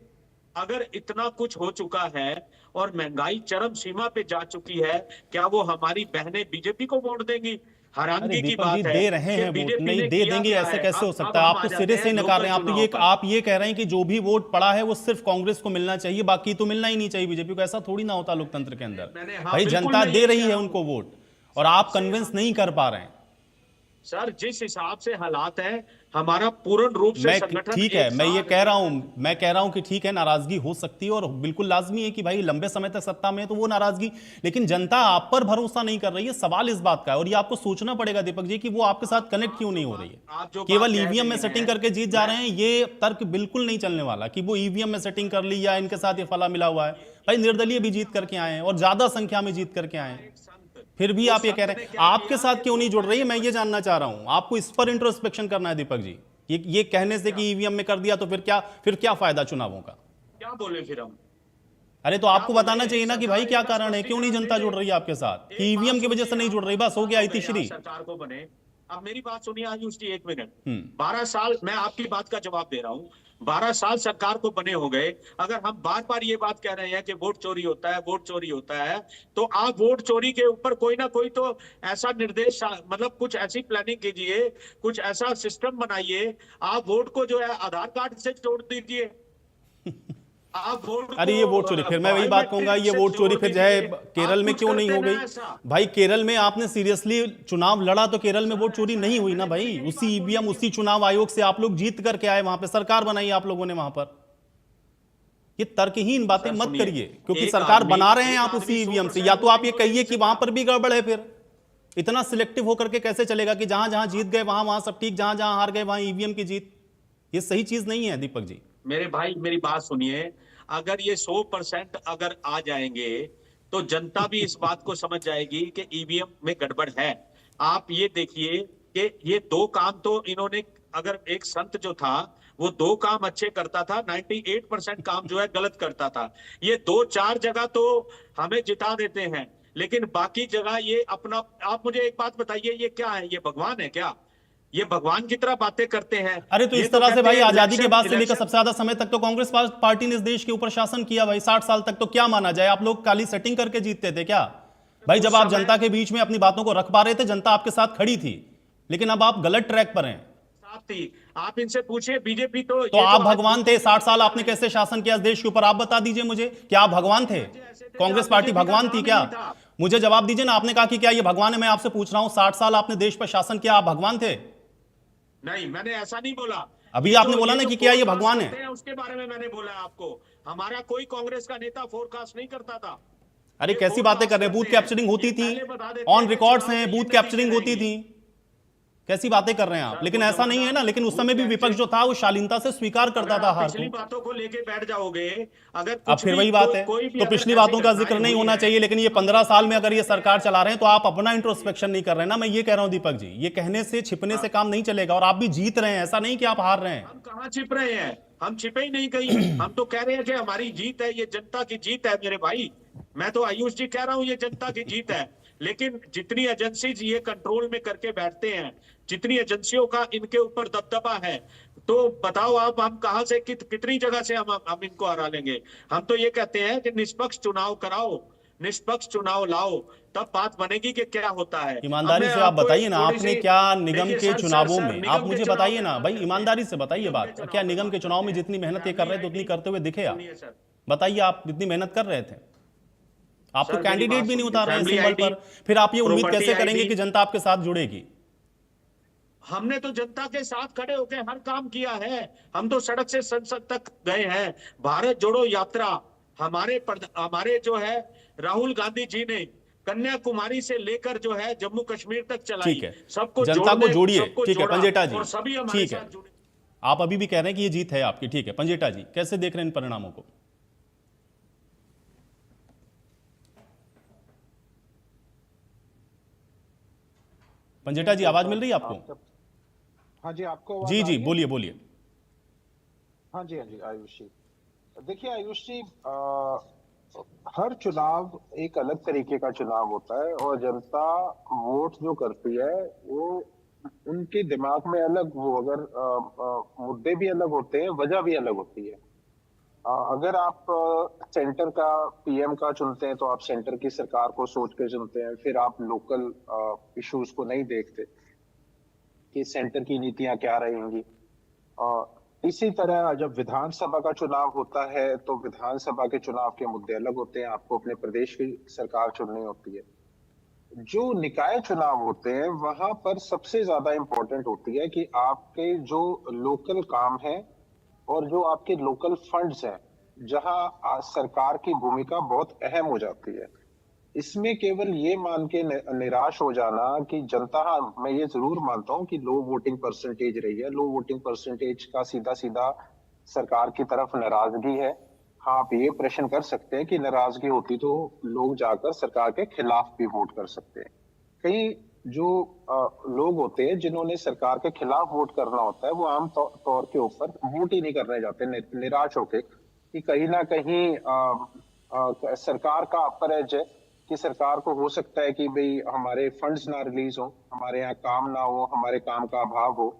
अगर इतना कुछ हो चुका है और महंगाई चरम सीमा पे जा चुकी है, क्या वो हमारी बहनें बीजेपी को वोट देंगी? अरे हैरानगी की दीपक बात जी है दे रहे कि हैं वोट, बीजेपी नहीं ने दे किया देंगे क्या ऐसे है। कैसे हो अब सकता है? हम आप आ तो जाते सिरे से ही हैं नकार रहे हैं। लोकल आप ये कह रहे हैं कि जो भी वोट पड़ा है वो सिर्फ कांग्रेस को मिलना चाहिए, बाकी तो मिलना ही नहीं चाहिए बीजेपी को। ऐसा थोड़ी ना होता लोकतंत्र के अंदर। हाँ, भाई बिल्कुल जनता मैं दे ये रही कह है रहा हूं। उनको वोट और आप कन्विंस नहीं कर पा रहे हैं। सर, जिस हिसाब से हालात है, हमारा पूर्ण रूप से मैं संगठन ठीक है, एक मैं ये साथ कह रहा हूं कि ठीक है, नाराजगी हो सकती है और बिल्कुल लाजमी है कि भाई लंबे समय तक सत्ता में है तो वो नाराजगी, लेकिन जनता आप पर भरोसा नहीं कर रही है। सवाल इस बात का है और ये आपको सोचना पड़ेगा दीपक जी कि वो आपके साथ कनेक्ट क्यों नहीं हो रही आप जो है। बात केवल कह ईवीएम में रही सेटिंग हैं, करके जीत जा रहे हैं, ये तर्क बिल्कुल नहीं चलने वाला कि वो ईवीएम में सेटिंग कर ली या इनके साथ ये फला मिला हुआ है। भाई निर्दलीय भी जीत करके आए हैं और ज्यादा संख्या में जीत करके आए हैं, फिर भी आप ये कह रहे हैं आपके साथ क्यों नहीं जुड़ रही है। मैं ये जानना चाह रहा हूं, आपको इस पर इंट्रोस्पेक्शन करना है दीपक जी। ये कहने से कि ईवीएम में कर दिया तो फिर क्या फायदा चुनावों का? क्या बोले फिर हम? अरे तो आपको बताना चाहिए ना कि भाई क्या कारण है, क्यों नहीं जनता जुड़ रही है आपके साथ, कि ईवीएम की वजह से नहीं जुड़ रही। बस हो गया इतिश्री। सरकार को बने। अब मेरी बात सुनिए आयुष जी, 1 मिनट। हम्म। 12 साल, मैं आपकी बात का जवाब दे रहा हूं। 12 साल सरकार को बने हो गए, अगर हम बार बार ये बात कह रहे हैं कि वोट चोरी होता है, वोट चोरी होता है, तो आप वोट चोरी के ऊपर कोई ना कोई तो ऐसा निर्देश, मतलब कुछ ऐसी प्लानिंग कीजिए, कुछ ऐसा सिस्टम बनाइए। आप वोट को जो है आधार कार्ड से जोड़ दीजिए। आप वोट अरे ये वोट चोरी, फिर मैं वही बात कहूंगा, ये वोट चोरी फिर जो है केरल में क्यों नहीं हो गई? भाई केरल में आपने सीरियसली चुनाव लड़ा तो केरल में वोट चोरी नहीं हुई ना भाई। उसी ईवीएम, उसी चुनाव आयोग से आप लोग जीत करके आए, वहां पे सरकार बनाई आप लोगों ने वहां पर। ये तर्कहीन बातें मत करिए, क्योंकि सरकार बना रहे हैं आप उसी ईवीएम से। या तो आप ये कहिए कि वहां पर भी गड़बड़ है, फिर इतना सिलेक्टिव होकर के कैसे चलेगा कि जहां जहां जीत गए वहां वहां सब ठीक, जहां जहां हार गए वहां ईवीएम की जीत? ये सही चीज नहीं है दीपक जी। मेरे भाई मेरी बात सुनिए, अगर ये 100% अगर आ जाएंगे तो जनता भी इस बात को समझ जाएगी कि ईवीएम में गड़बड़ है। आप ये देखिए कि ये 2 काम तो इन्होंने, अगर एक संत जो था वो 2 काम अच्छे करता था, 98% काम जो है गलत करता था। ये 2-4 जगह तो हमें जिता देते हैं, लेकिन बाकी जगह ये अपना, आप मुझे एक बात बताइए, ये क्या है? ये भगवान है क्या? ये भगवान की तरह बातें करते हैं। अरे तो इस तरह से भाई आजादी के बाद से लेकर सबसे ज्यादा समय तक तो कांग्रेस पार्टी ने इस देश के ऊपर शासन किया भाई, 60 साल तक। तो क्या माना जाए, आप लोग काली सेटिंग करके जीतते थे क्या भाई? जब आप जनता के बीच में अपनी बातों को रख पा रहे थे, जनता आपके साथ खड़ी थी, लेकिन अब आप गलत ट्रैक पर हैं। आप इनसे पूछिए, बीजेपी तो आप भगवान थे? 60 साल आपने कैसे शासन किया इस देश के ऊपर? आप बता दीजिए मुझे, क्या आप भगवान थे? कांग्रेस पार्टी भगवान थी क्या? मुझे जवाब दीजिए ना। आपने कहा कि क्या ये भगवान है? मैं आपसे पूछ रहा हूं, 60 साल आपने देश पर शासन किया, आप भगवान थे? नहीं, मैंने ऐसा नहीं बोला। अभी आपने बोला ना कि क्या ये भगवान है? उसके बारे में मैंने बोला आपको, हमारा कोई कांग्रेस का नेता फोरकास्ट नहीं करता था। अरे कैसी बातें कर रहे हैं? बूथ कैप्चरिंग होती थी, ऑन रिकॉर्ड्स हैं, बूथ कैप्चरिंग होती थी। कैसी बातें कर रहे हैं आप? लेकिन ऐसा नहीं है ना, लेकिन उस समय भी विपक्ष जो था वो शालीनता से स्वीकार करता था हार पिछली को। बातों को लेके बैठ जाओगे, अगर अब फिर वही बात है, तो पिछली बातों का जिक्र नहीं होना चाहिए, लेकिन ये 15 साल में अगर ये सरकार चला रहे हैं तो आप अपना इंट्रोस्पेक्शन नहीं कर रहे हैं ना। मैं ये कह रहा हूं दीपक जी, ये कहने से छिपने से काम नहीं चलेगा, और आप भी जीत रहे हैं, ऐसा नहीं कि आप हार रहे हैं। हम कहां छिप रहे हैं? हम छिपे ही नहीं कहीं। हम तो कह रहे हैं कि हमारी जीत है, ये जनता की जीत है मेरे भाई। मैं तो आयुष जी कह रहा हूं ये जनता की जीत है, लेकिन जितनी एजेंसीज ये कंट्रोल में करके बैठते हैं, जितनी एजेंसियों का इनके ऊपर दबदबा है, तो बताओ आप, हम कहां से कितनी जगह से हम इनको हरा लेंगे? हम तो ये कहते हैं कि निष्पक्ष चुनाव कराओ, निष्पक्ष चुनाव लाओ, तब बात बनेगी कि क्या होता है। ईमानदारी से आप बताइए ना, आपने क्या निगम के चुनावों में, आप मुझे बताइए ना भाई, ईमानदारी से बताइए बात, क्या निगम के चुनाव में जितनी मेहनत ये कर रहे थे उतनी करते हुए दिखे आप? बताइए, आप जितनी मेहनत कर रहे थे, आप तो कैंडिडेट भी नहीं उतार रहे हैं सिंबल पर, फिर आप ये उम्मीद कैसे करेंगे कि जनता आपके साथ जुड़ेगी? हमने तो जनता के साथ खड़े होकर हर काम किया है। हम तो सड़क से संसद तक गए हैं। भारत जोड़ो यात्रा हमारे जो है राहुल गांधी जी ने कन्याकुमारी से लेकर जो है जम्मू कश्मीर तक चलाई, ठीक है, सबको जनता को जोड़िए। सबको ठीक है जोड़ा, पंजेटा जी, और सभी हमारे ठीक है, साथ जुड़े। आप अभी भी कह रहे हैं कि ये जीत है आपकी। ठीक है पंजेटा जी, कैसे देख रहे हैं इन परिणामों को? पंजेटा जी आवाज मिल रही है आपको? हाँ जी, आपको आवाज जी आ जी, रही है? बोलिए बोलिए। हाँ जी आयुष जी। देखिए आयुष जी, हर चुनाव एक अलग तरीके का चुनाव होता है और जनता वोट जो करती है वो उनके दिमाग में अलग, वो अगर मुद्दे भी अलग होते हैं, वजह भी अलग होती है। अगर आप सेंटर का पीएम का चुनते हैं तो आप सेंटर की सरकार को सोच के चुनते हैं, फिर आप लोकल इश्यूज को नहीं देखते कि सेंटर की नीतियां क्या रहेंगी। इसी तरह जब विधानसभा का चुनाव होता है तो विधानसभा के चुनाव के मुद्दे अलग होते हैं, आपको अपने प्रदेश की सरकार चुननी होती है। जो निकाय चुनाव होते हैं वहां पर सबसे ज्यादा इंपॉर्टेंट होती है कि आपके जो लोकल काम है और जो आपके लोकल फंड्स हैं, जहां सरकार की भूमिका बहुत अहम हो जाती है। इसमें केवल ये मान के निराश हो जाना कि जनता, हाँ मैं ये जरूर मानता हूं कि लो वोटिंग परसेंटेज रही है, लो वोटिंग परसेंटेज का सीधा सीधा सरकार की तरफ नाराजगी है। हाँ, आप ये प्रश्न कर सकते हैं कि नाराजगी होती तो लोग जाकर सरकार के खिलाफ भी वोट कर सकते हैं। कई जो लोग होते हैं जिन्होंने सरकार के खिलाफ वोट करना होता है, वो आम तौर के ऊपर वोट ही नहीं करने जाते, निराश होके कि कहीं ना कहीं सरकार का अपराध है, कि सरकार को हो सकता है कि भाई हमारे फंड्स ना रिलीज हो, हमारे यहाँ काम ना हो, हमारे काम का अभाव हो।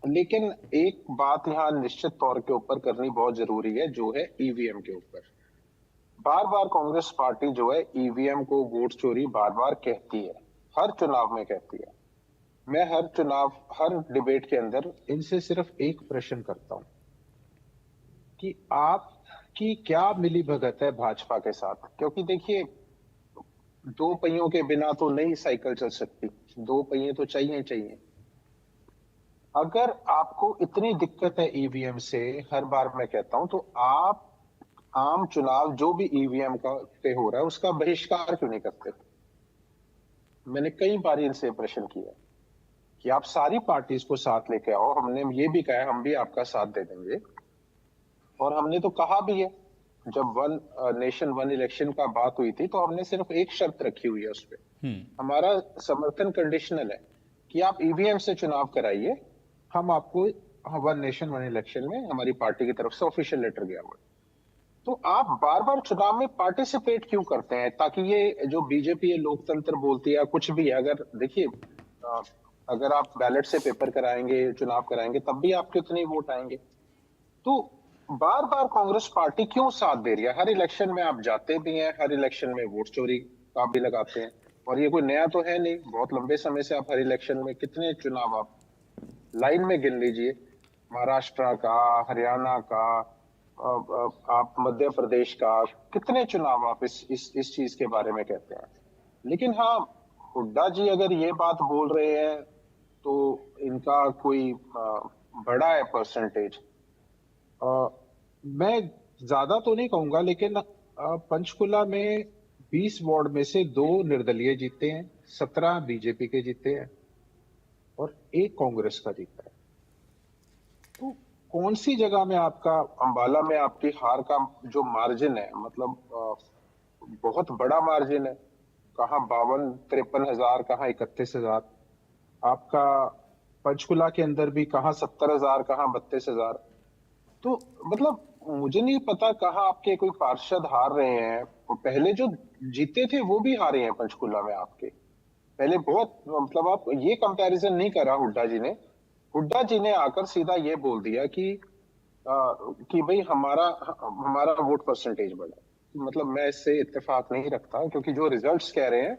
लेकिन एक बात यहाँ निश्चित तौर के ऊपर करनी बहुत जरूरी है, जो है ईवीएम के ऊपर। बार बार कांग्रेस पार्टी जो है ईवीएम को वोट चोरी बार बार कहती है, हर चुनाव में कहती है। मैं हर चुनाव, हर डिबेट के अंदर इनसे सिर्फ एक प्रश्न करता हूं कि आपकी क्या मिली भगत है भाजपा के साथ? क्योंकि देखिए, दो पहियों के बिना तो नहीं साइकिल चल सकती, दो पहिए तो चाहिए चाहिए। अगर आपको इतनी दिक्कत है ईवीएम से, हर बार मैं कहता हूं, तो आप आम चुनाव जो भी ईवीएम का पे हो रहा है उसका बहिष्कार क्यों नहीं करते? मैंने कई बार इनसे प्रश्न किया कि आप सारी पार्टीज को साथ लेके आओ। हमने ये भी कहा हम भी आपका साथ दे देंगे, और हमने तो कहा भी है, जब वन नेशन वन इलेक्शन का बात हुई थी तो हमने सिर्फ एक शर्त रखी हुई है उस पर। हमारा समर्थन कंडीशनल है कि आप ईवीएम से चुनाव कराइए, हम आपको वन नेशन वन इलेक्शन में हमारी पार्टी की तरफ से ऑफिशियल लेटर गया हुआ। तो आप बार बार चुनाव में पार्टिसिपेट क्यों करते हैं? ताकि ये जो बीजेपी लोकतंत्र बोलती है कुछ भी है, अगर देखिए अगर आप बैलेट से पेपर कराएंगे, चुनाव कराएंगे, तब भी आपके उतने वोट आएंगे। तो बार बार कांग्रेस पार्टी क्यों साथ दे रही है? हर इलेक्शन में आप जाते भी हैं, हर इलेक्शन में वोट चोरी का भी लगाते हैं, और ये कोई नया तो है नहीं, बहुत लंबे समय से आप हर इलेक्शन में, कितने चुनाव आप लाइन में गिन लीजिए, महाराष्ट्र का, हरियाणा का, आप मध्य प्रदेश का, कितने चुनाव आप इस चीज के बारे में कहते हैं। लेकिन हाँ, हुड्डा जी अगर ये बात बोल रहे हैं तो इनका कोई बड़ा है परसेंटेज। मैं ज्यादा तो नहीं कहूंगा, लेकिन पंचकुला में 20 वार्ड में से 2 निर्दलीय जीते हैं, 17 बीजेपी के जीते हैं और 1 कांग्रेस का जीता है। तो कौन सी जगह में आपका, अंबाला में आपकी हार का जो मार्जिन है, मतलब बहुत बड़ा मार्जिन है, कहाँ 52-53 हजार, कहाँ 31 हजार। आपका पंचकुला के अंदर भी कहाँ 70 हजार, कहाँ 32 हजार। तो मतलब मुझे नहीं पता कहाँ आपके कोई पार्षद हार रहे हैं, और पहले जो जीते थे वो भी हारे हैं पंचकुला में आपके पहले बहुत। मतलब आप ये कंपैरिजन नहीं करा हुड्डा जी ने। हुड्डा जी ने आकर सीधा ये बोल दिया कि भाई हमारा वोट परसेंटेज बढ़ा। मतलब मैं इससे इत्तेफाक नहीं रखता, क्योंकि जो रिजल्ट्स कह रहे हैं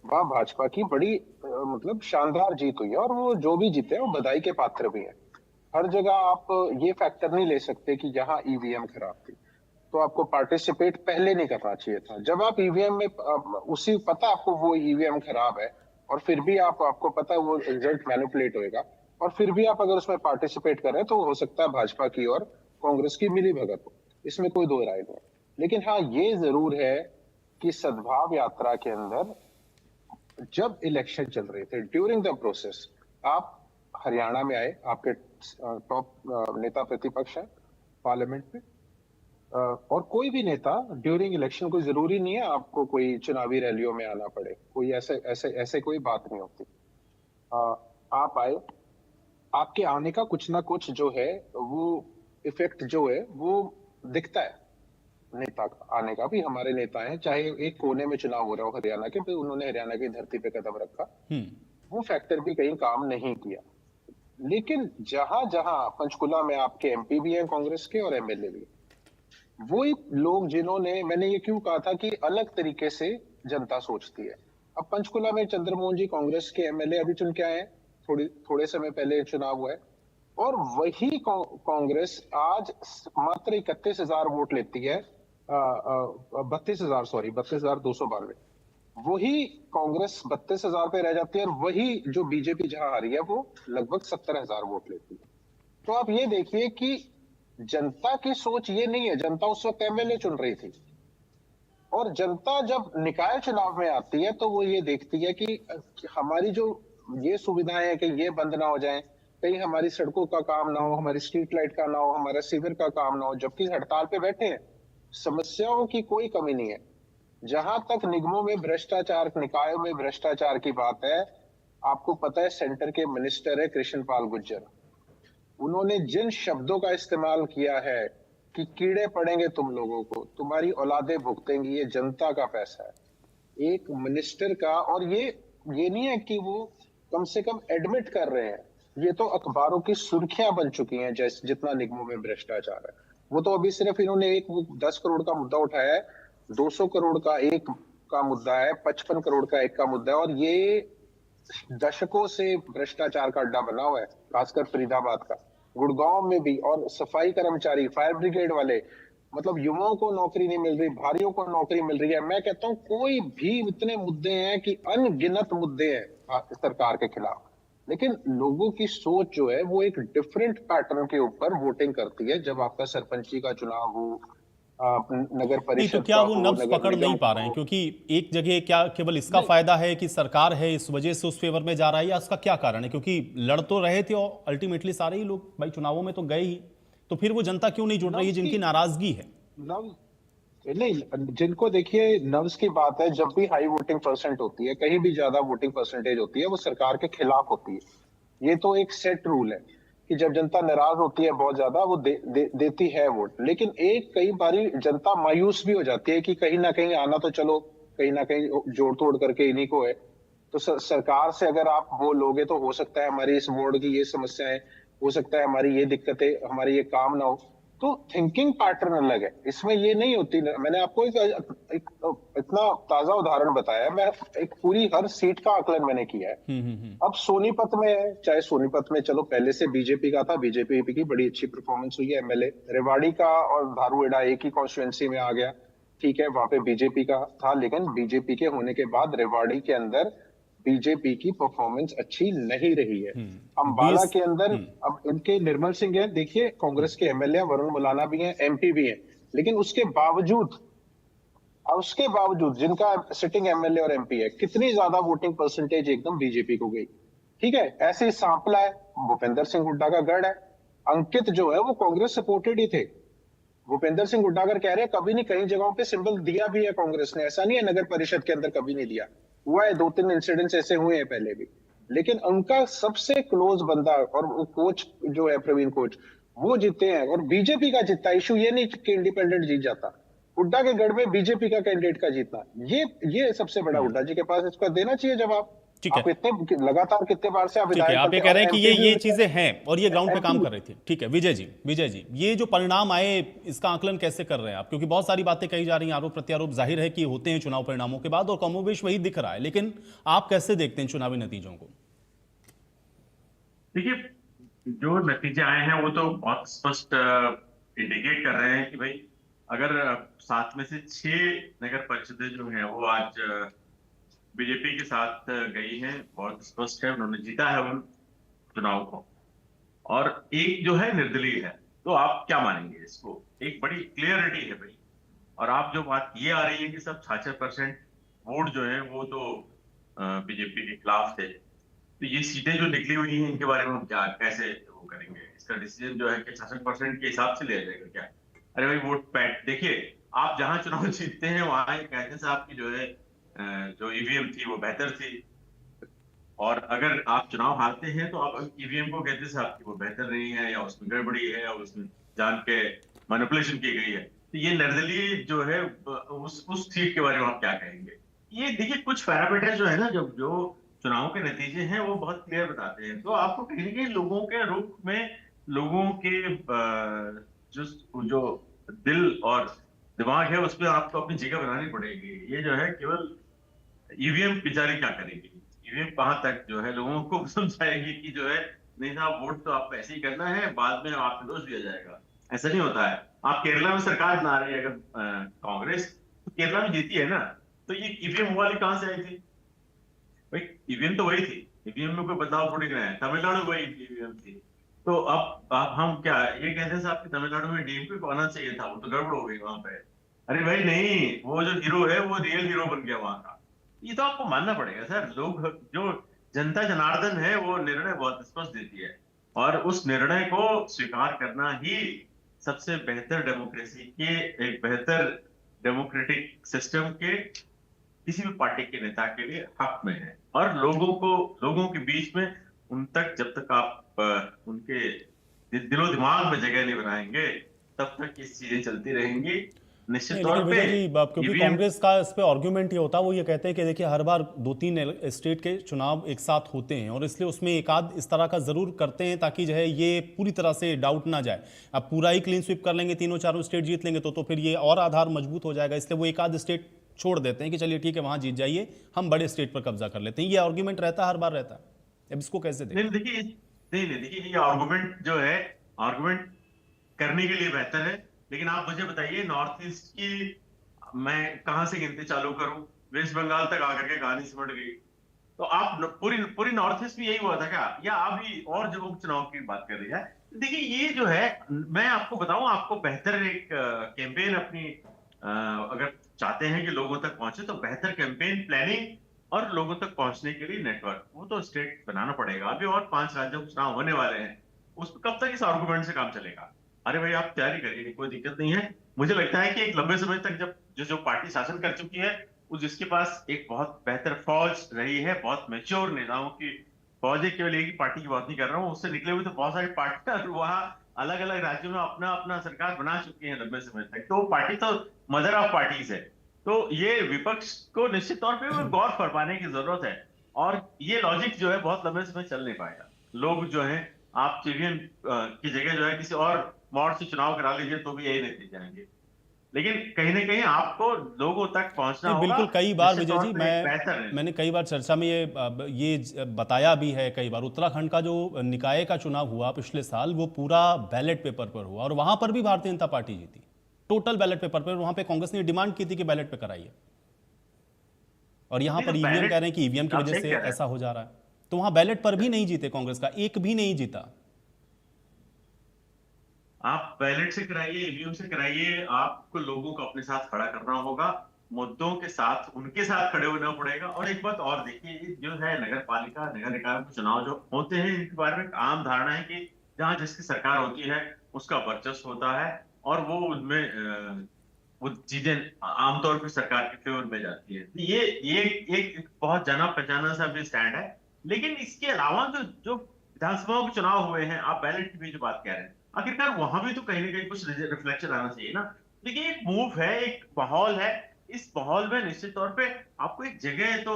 वह भाजपा की बड़ी मतलब शानदार जीत हुई है, और वो जो भी जीते हैं वो बधाई के पात्र भी हैं। हर जगह आप ये फैक्टर नहीं ले सकते कि यहाँ ईवीएम खराब थी तो आपको पार्टिसिपेट पहले नहीं करना चाहिए था। जब आप ईवीएम में उसी पता आपको वो ईवीएम खराब है, और फिर भी आपको पता है वो रिजल्ट मैनिपुलेट होएगा, और फिर भी आप अगर उसमें पार्टिसिपेट कर रहे हैं, तो हो सकता है भाजपा की और कांग्रेस की मिली भगत हो, इसमें कोई दो राय नहीं। लेकिन हाँ, ये जरूर है कि सद्भाव यात्रा के अंदर जब इलेक्शन चल रहे थे, ड्यूरिंग द प्रोसेस, आप हरियाणा में आए, आपके टॉप नेता प्रतिपक्ष है पार्लियामेंट में, और कोई भी नेता ड्यूरिंग इलेक्शन, कोई जरूरी नहीं है आपको कोई चुनावी रैलियों में आना पड़े, कोई ऐसे ऐसे ऐसे कोई बात नहीं होती। आप आए, आपके आने का कुछ ना कुछ जो है वो इफेक्ट जो है वो दिखता है नेता का आने का भी। हमारे नेता हैं, चाहे एक कोने में चुनाव हो रहा हो हरियाणा के, फिर उन्होंने हरियाणा की धरती पे कदम रखा, वो फैक्टर भी कहीं काम नहीं किया। लेकिन जहां जहां पंचकुला में आपके एमपी भी हैं कांग्रेस के और एमएलए भी, वही लोग जिन्होंने, मैंने ये क्यों कहा था कि अलग तरीके से जनता सोचती है। अब पंचकुला में चंद्रमोहन जी कांग्रेस के एमएलए अभी चुन के आए हैं, थोड़े समय पहले चुनाव हुआ है, और वही कांग्रेस आज मात्र 31,000 वोट लेती है, 32,292। वही कांग्रेस 32,000 पे रह जाती है, और वही जो बीजेपी जहां आ रही है वो लगभग 70,000 वोट लेती है। तो आप ये देखिए कि जनता की सोच ये नहीं है। जनता उस वक्त एमएलए चुन रही थी, और जनता जब निकाय चुनाव में आती है तो वो ये देखती है कि हमारी जो ये सुविधाएं हैं कि ये बंद ना हो जाएं, कहीं हमारी सड़कों का काम ना हो, हमारी स्ट्रीट लाइट का ना हो, हमारा सीवर का काम ना हो, जबकि हड़ताल पे बैठे हैं। समस्याओं की कोई कमी नहीं है। जहां तक निगमों में भ्रष्टाचार, निकायों में भ्रष्टाचार की बात है, आपको पता है सेंटर के मिनिस्टर है कृष्ण पाल गुर्जर, उन्होंने जिन शब्दों का इस्तेमाल किया है कि कीड़े पड़ेंगे तुम लोगों को, तुम्हारी औलादें भुगतेंगी, ये जनता का पैसा है एक मिनिस्टर का। और ये नहीं है कि वो कम से कम एडमिट कर रहे हैं, ये तो अखबारों की सुर्खियां बन चुकी हैं जैसे जितना निगमों में भ्रष्टाचार है। वो तो अभी सिर्फ इन्होंने एक 10 करोड़ का मुद्दा उठाया है, 200 करोड़ का एक का मुद्दा है, 55 करोड़ का एक का मुद्दा है, और ये दशकों से भ्रष्टाचार का अड्डा बना हुआ है, खासकर फरीदाबाद का, गुड़गांव में भी। और सफाई कर्मचारी, फायर ब्रिगेड वाले, मतलब युवाओं को नौकरी नहीं मिल रही, भारियों को नौकरी मिल रही है। मैं कहता हूं कोई भी इतने मुद्दे हैं कि अनगिनत मुद्दे हैं सरकार के खिलाफ, लेकिन लोगों की सोच जो है वो एक डिफरेंट पैटर्न के ऊपर वोटिंग करती है। जब आपका सरपंची का चुनाव हो, नगर नहीं, परिषद तो क्या का वो हो, नब्ज नगर पकड़ निगम नहीं पा का रहे हैं? हो। क्योंकि एक जगह क्या केवल इसका फायदा है कि सरकार है इस वजह से उस फेवर में जा रहा है, या इसका क्या कारण है? क्योंकि लड़ तो रहे थे और अल्टीमेटली सारे ही लोग भाई चुनावों में तो गए ही, तो फिर वो जनता क्यों नहीं जुड़ रही है जिनकी नाराजगी है? नहीं, जिनको देखिए नव्स की बात है, जब भी हाई वोटिंग परसेंट होती है, कहीं भी ज्यादा वोटिंग परसेंटेज होती है, वो सरकार के खिलाफ होती है। ये तो एक सेट रूल है कि जब जनता नाराज होती है बहुत ज्यादा, वो देती है वोट। लेकिन कई बारी जनता मायूस भी हो जाती है कि कहीं ना कहीं आना तो चलो, कहीं ना कहीं जोड़ तोड़ करके इन्हीं को है। तो सरकार से अगर आप वो लोगे तो हो सकता है हमारी इस वार्ड की ये समस्याएं, हो सकता है हमारी ये दिक्कतें, हमारी ये काम ना हो। तो थिंकिंग पैटर्न अलग है, इसमें ये नहीं होती। मैंने आपको एक इतना ताजा उदाहरण बताया, मैं एक पूरी हर सीट का आकलन मैंने किया है। अब सोनीपत में है, चाहे सोनीपत में चलो पहले से बीजेपी का था, बीजेपी की बड़ी अच्छी परफॉर्मेंस हुई है, एमएलए। रेवाड़ी का और धारूहेड़ा एक ही कॉन्स्टिट्यूएंसी में आ गया, ठीक है, वहां पे बीजेपी का था, लेकिन बीजेपी के होने के बाद रेवाड़ी के अंदर बीजेपी की परफॉर्मेंस अच्छी नहीं रही है। अंबाला के अंदर अब इनके निर्मल सिंह है, देखिए कांग्रेस के एमएलए वरुण मुलाना भी हैं, एमपी भी हैं, लेकिन उसके बावजूद जिनका सिटिंग एमएलए और एमपी है, कितनी ज्यादा वोटिंग परसेंटेज एकदम बीजेपी को गई। ठीक है, ऐसे ही सांपला है, भूपेंद्र सिंह हुड्डा का गढ़ है। अंकित जो है वो कांग्रेस सपोर्टेड ही थे। भूपेंद्र सिंह हुड्डा अगर कह रहे हैं कभी नहीं, कई जगहों पे सिंबल दिया भी है कांग्रेस ने, ऐसा नहीं है नगर परिषद के अंदर कभी नहीं दिया, हुआ है, 2-3 इंसिडेंट्स ऐसे हुए हैं पहले भी। लेकिन उनका सबसे क्लोज बंदा और वो कोच जो है प्रवीण कोच, वो जीते हैं, और बीजेपी का जीता। इशू ये नहीं कि इंडिपेंडेंट जीत जाता, हुड्डा के गढ़ में बीजेपी का कैंडिडेट का जीतना, ये सबसे बड़ा हुड्डा जी के पास इसका देना चाहिए जवाब। ठीक है, आप इतने लगातार कितने बार से आप ठीक है, विधायक आप ये करते कह रहे हैं कि MP ये चीजें हैं और ये ग्राउंड पे काम कर रही थी। ठीक है विजय जी, ये जो परिणाम आए इसका आकलन कैसे कर रहे हैं आप? क्योंकि बहुत सारी बातें कही जा रही हैं, आरोप प्रत्यारोप जाहिर है कि होते हैं चुनाव परिणामों के बाद, और कमोबेश वही दिख रहा है, लेकिन आप कैसे देखते हैं चुनावी नतीजों को? देखिए, जो नतीजे आए हैं वो तो बहुत स्पष्ट इंडिकेट कर रहे हैं कि भाई अगर 7 में से 6 नगर परिषदें जो हैं वो आज बीजेपी के साथ गई हैं, बहुत स्पष्ट है, उन्होंने जीता है उन चुनाव को, और एक जो है निर्दलीय है। तो आप क्या मानेंगे इसको? एक बड़ी क्लियरिटी है भाई और आप जो बात ये आ रही है कि सब 66% वोट जो है वो तो बीजेपी के खिलाफ थे, तो ये सीटें जो निकली हुई हैं इनके बारे में हम क्या कैसे वो करेंगे? इसका डिसीजन जो है कि 66% के हिसाब से लिया जाएगा क्या? अरे भाई वोट पैट देखिए, आप जहां चुनाव जीतते हैं वहां एक कहते साहब की जो है जो ईवीएम थी वो बेहतर थी, और अगर आप चुनाव हारते हैं तो आप ईवीएम को कहते साहब की वो बेहतर नहीं है, या उसमें गड़बड़ी है, या उसमें जान के मैनिपुलेशन की गई है। तो ये निर्दलीय जो है उस सीट के बारे में आप क्या कहेंगे? ये देखिए कुछ पैरामीटर जो है ना, जब जो चुनाव के नतीजे हैं वो बहुत क्लियर बताते हैं, तो आपको कहीं ना कहीं लोगों के रूप में, लोगों के जो जो दिल और दिमाग है उस पर आपको अपनी जगह बनानी पड़ेगी। ये जो है केवल ईवीएम बेचारी क्या करेगी, ईवीएम कहाँ तक जो है लोगों को समझाएगी कि जो है नहीं साहब वोट तो आपको ऐसे ही करना है, बाद में आपको दोष दिया जाएगा। ऐसा नहीं होता है। आप केरला में सरकार बना रही है अगर कांग्रेस, तो केरला में जीती है ना, तो ये ईवीएम वाली कहां से आई थी भाई? ईवीएम तो वही थी, ईवीएम में कोई बदलाव थोड़ी ना है, तमिलनाडु वही ईवीएम थी। तो अब हम क्या ये कहते हैं साहब कि तमिलनाडु में डीएमके को आना चाहिए था, वो तो गड़बड़ हो गई वहां पे। अरे भाई नहीं, वो जो हीरो है वो रियल हीरो बन गया वहां का। ये तो आपको मानना पड़ेगा सर। लोग जो जनता जनार्दन है वो निर्णय बहुत स्पष्ट देती है, और उस निर्णय को स्वीकार करना ही सबसे बेहतर डेमोक्रेसी के, एक बेहतर डेमोक्रेटिक सिस्टम के किसी भी पार्टी के नेता के लिए हक में है। और लोगों के बीच में उन तक जब तक आप उनके दिलो दिमाग में जगह नहीं बनाएंगे तब तक ये चीजें चलती रहेंगी। निश्चित नहीं, तौर लेकिन पे विजय जी क्योंकि कांग्रेस का इस पे आर्ग्यूमेंट ये होता है, वो ये कहते हैं कि देखिए हर बार 2-3 स्टेट के चुनाव एक साथ होते हैं और इसलिए उसमें एक आध इस तरह का जरूर करते हैं ताकि जो है ये पूरी तरह से डाउट ना जाए। अब पूरा ही क्लीन स्वीप कर लेंगे, तीनों चारों स्टेट जीत लेंगे तो फिर ये और आधार मजबूत हो जाएगा, इसलिए वो एक आध स्टेट छोड़ देते हैं कि चलिए ठीक है वहां जीत जाइए, हम बड़े स्टेट पर कब्जा कर लेते हैं। ये आर्ग्यूमेंट रहता है, हर बार रहता है। अब इसको कैसे देखें? नहीं देखिए ये आर्गुमेंट जो है, आर्गुमेंट करने के लिए बेहतर है, लेकिन आप मुझे बताइए नॉर्थ ईस्ट की मैं कहां से गिनती चालू करूं? वेस्ट बंगाल तक आकर के कहानी सिमट गई। तो आप पूरी नॉर्थ ईस्ट में यही हुआ था क्या, या अभी और जगहों के चुनाव की बात कर रही है? देखिए ये जो है, मैं आपको बताऊं, आपको बेहतर एक कैंपेन अपनी अगर चाहते हैं कि लोगों तक पहुंचे, तो बेहतर कैंपेन प्लानिंग और लोगों तक पहुंचने के लिए नेटवर्क, वो तो स्टेट बनाना पड़ेगा। अभी और 5 राज्यों के चुनाव होने वाले हैं, उस पर कब तक इस आर्गुमेंट से काम चलेगा? अरे भाई आप तैयारी करिए, कोई दिक्कत नहीं है। मुझे लगता है कि एक लंबे समय तक जब जो पार्टी शासन कर चुकी है, जिसके पास एक बहुत बेहतर फौज रही है, बहुत मैच्योर नेताओं की फौज है, केवल एक ही पार्टी की बात नहीं कर रहा हूँ, उससे निकले हुए तो बहुत सारी पार्टियां वहां अलग अलग राज्यों में अपना अपना सरकार बना चुकी है लंबे समय तक। तो पार्टी तो मदर ऑफ पार्टीज है। तो ये विपक्ष को निश्चित तौर पे गौर फरमाने की जरूरत है, और ये लॉजिक जो है बहुत लंबे समय चल नहीं पाएगा। लोग जो है, आप ईवीएम की जगह जो है किसी और मोड से चुनाव करा लीजिए तो भी यही नतीजे आएंगे, लेकिन कहीं ना कहीं आपको लोगों तक पहुंचना होगा। बिल्कुल, कई बार विजय जी मैंने कई बार चर्चा में ये बताया भी है, कई बार उत्तराखंड का जो निकाय का चुनाव हुआ पिछले साल, वो पूरा बैलेट पेपर पर हुआ और वहां पर भी भारतीय जनता पार्टी जीती, टोटल बैलेट पेपर पर। वहां पे कांग्रेस ने डिमांड की थी कि बैलेट पे कराइए, और यहां पर ईवीएम कह रहे हैं कि ईवीएम की वजह से ऐसा हो जा रहा है। तो वहां बैलेट पर भी नहीं जीते, कांग्रेस का एक भी नहीं जीता। आप बैलेट से कराइए, ईवीएम से कराइए, आपको लोगों को अपने साथ खड़ा करना होगा, मुद्दों के साथ उनके साथ खड़े होना पड़ेगा। और एक बात और देखिए, जो है नगर पालिका, नगर निकाय के चुनाव जो होते हैं, इनके बारे में आम धारणा है कि जहां जिसकी सरकार होती है उसका वर्चस्व होता है, और वो उनमें वो चीजें आमतौर पर सरकार के फेवर में जाती है। ये एक बहुत जाना पहचाना सा भी स्टैंड है। लेकिन इसके अलावा जो विधानसभाओं के चुनाव हुए हैं, आप बैलेट की भी जो बात कह रहे हैं, आखिरकार वहां भी तो कहीं ना कहीं कुछ रिफ्लेक्शन आना चाहिए ना। देखिए एक मूव है, एक माहौल है, इस माहौल में निश्चित तौर पे आपको एक जगह तो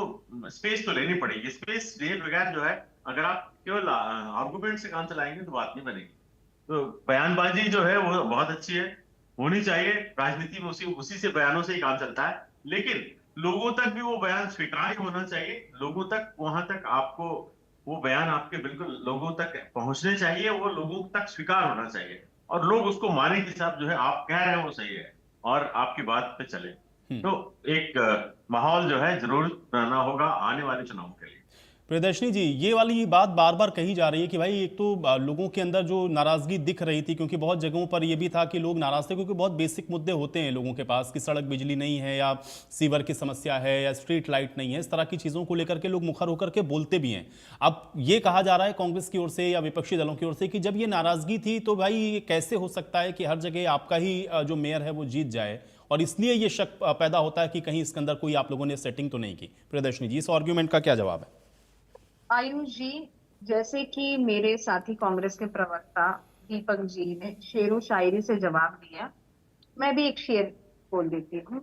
स्पेस तो लेनी पड़ेगी। स्पेस लिए बगैर जो है, अगर आप केवल आर्गुमेंट से काम चलाएंगे तो बात नहीं बनेगी। तो बयानबाजी जो है वो बहुत अच्छी है, होनी चाहिए। राजनीति में उसी से बयानों से ही काम चलता है, लेकिन लोगों तक भी वो बयान स्वीकार्य होना चाहिए। लोगों तक, वहां तक आपको वो बयान आपके बिल्कुल लोगों तक पहुंचने चाहिए, वो लोगों तक स्वीकार होना चाहिए, और लोग उसको माने कि साहब जो है आप कह रहे हैं वो सही है, और आपकी बात पे चले। तो एक माहौल जो है जरूर बनाना होगा आने वाले चुनाव के लिए। प्रियदर्शनी जी, ये वाली बात बार बार कही जा रही है कि भाई एक तो लोगों के अंदर जो नाराजगी दिख रही थी, क्योंकि बहुत जगहों पर ये भी था कि लोग नाराज थे क्योंकि बहुत बेसिक मुद्दे होते हैं लोगों के पास कि सड़क बिजली नहीं है या सीवर की समस्या है या स्ट्रीट लाइट नहीं है, इस तरह की चीज़ों को लेकर के लोग मुखर होकर के बोलते भी हैं। अब ये कहा जा रहा है कांग्रेस की ओर से या विपक्षी दलों की ओर से कि जब ये नाराजगी थी तो भाई ये कैसे हो सकता है कि हर जगह आपका ही जो मेयर है वो जीत जाए, और इसलिए ये शक पैदा होता है कि कहीं इसके अंदर कोई आप लोगों ने सेटिंग तो नहीं की। प्रियदर्शनी जी, इस आर्ग्यूमेंट का क्या जवाब है? आयुष जी, जैसे कि मेरे साथी कांग्रेस के प्रवक्ता दीपक जी ने शेरो शायरी से जवाब दिया, मैं भी एक शेर बोल देती हूँ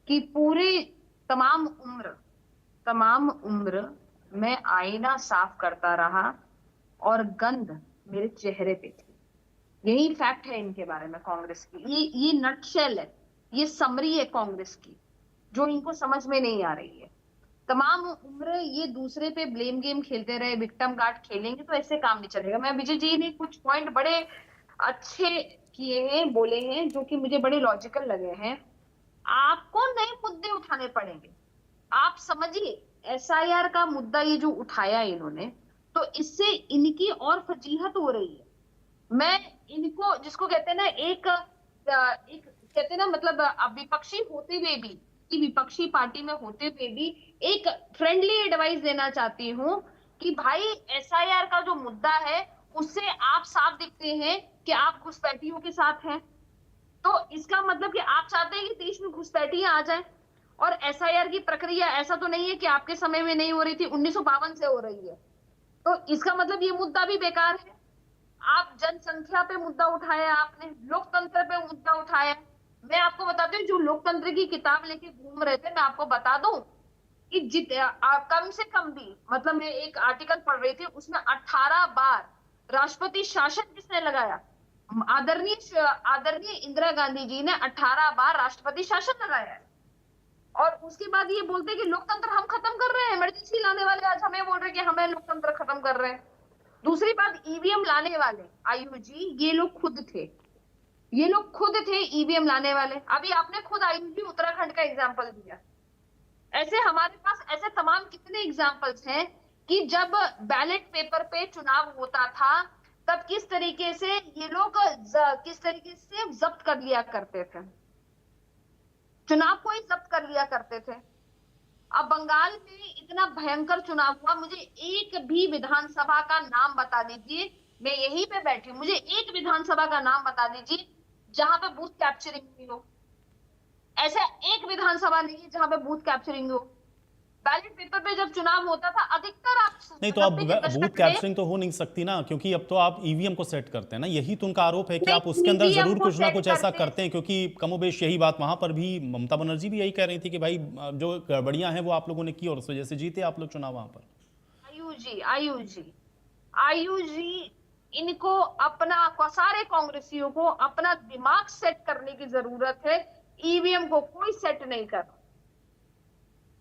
कि पूरे तमाम उम्र मैं आईना साफ करता रहा और गंध मेरे चेहरे पे थी। यही फैक्ट है इनके बारे में कांग्रेस की। ये नटशेल है, ये समरी है कांग्रेस की, जो इनको समझ में नहीं आ रही है। तमाम उम्र ये दूसरे पे ब्लेम गेम खेलते रहे, विक्टिम कार्ड खेलेंगे तो ऐसे काम नहीं चलेगा। मैं विजय जी ने कुछ पॉइंट बड़े अच्छे किए हैं, बोले हैं, जो कि मुझे बड़े लॉजिकल लगे हैं। आपको नए मुद्दे उठाने पड़ेंगे। आप समझिए, एसआईआर का मुद्दा ये जो उठाया इन्होंने, तो इससे इनकी और फजीहत हो रही है। मैं इनको, जिसको कहते हैं ना, एक कहते हैं ना, मतलब विपक्षी होते हुए भी, कि विपक्षी पार्टी में होते हुए भी एक फ्रेंडली एडवाइस देना चाहती हूँ कि भाई एसआईआर का जो मुद्दा है उससे आप साफ दिखते हैं कि आप घुसपैठियों के साथ हैं। तो इसका मतलब कि आप चाहते हैं कि देश में घुसपैठियां आ जाए। और एसआईआर की प्रक्रिया ऐसा तो नहीं है कि आपके समय में नहीं हो रही थी, 1952 से हो रही है। तो इसका मतलब ये मुद्दा भी बेकार है। आप जनसंख्या पे मुद्दा उठाया, आपने लोकतंत्र पे मुद्दा उठाया। मैं आपको बताती हूँ, जो लोकतंत्र की किताब लेके घूम रहे थे, मैं आपको बता दूं कि कम से कम भी, मतलब मैं एक आर्टिकल पढ़ रही थी, उसमें 18 बार राष्ट्रपति शासन किसने लगाया? आदरणीय इंदिरा गांधी जी ने 18 बार राष्ट्रपति शासन लगाया है। और उसके बाद ये बोलते हैं कि लोकतंत्र हम खत्म कर रहे हैं। इमरजेंसी लाने वाले आज हमें बोल रहे हैं कि हमें लोकतंत्र खत्म कर रहे हैं। दूसरी बात, ईवीएम लाने वाले आयु जी, ये लोग खुद थे ईवीएम लाने वाले। अभी आपने खुद आयु जी उत्तराखंड का एग्जाम्पल दिया। ऐसे हमारे पास ऐसे तमाम कितने एग्जाम्पल्स हैं कि जब बैलेट पेपर पे चुनाव होता था तब किस तरीके से ये लोग किस तरीके से जब्त कर लिया करते थे, चुनाव को ही जब्त कर लिया करते थे। अब बंगाल में इतना भयंकर चुनाव हुआ, मुझे एक भी विधानसभा का नाम बता दीजिए, मैं यहीं पे बैठी हूं, मुझे एक विधानसभा का नाम बता दीजिए जहां पे बूथ कैप्चरिंग हुई हो। ऐसा एक विधानसभा नहीं है जहां पे बूथ कैप्चरिंग हो। बैलेट पेपर पे जब चुनाव होता था अधिकतर आप नहीं, तो अब बूथ कैप्चरिंग तो हो नहीं सकती ना, क्योंकि अब तो आप ईवीएम को सेट करते हैं ना। यही तो उनका आरोप है कि आप उसके अंदर जरूर कुछ ना कुछ ऐसा करते हैं, क्योंकि कमोबेश यही बात वहां पर भी ममता बनर्जी भी यही कह रही थी कि भाई जो गड़बड़ियां हैं वो आप लोगों ने की और उस वजह से जीते आप लोग चुनाव वहां पर। आयु जी, इनको अपना, सारे कांग्रेसियों को अपना दिमाग सेट करने की जरूरत है। ईवीएम को कोई सेट नहीं कर।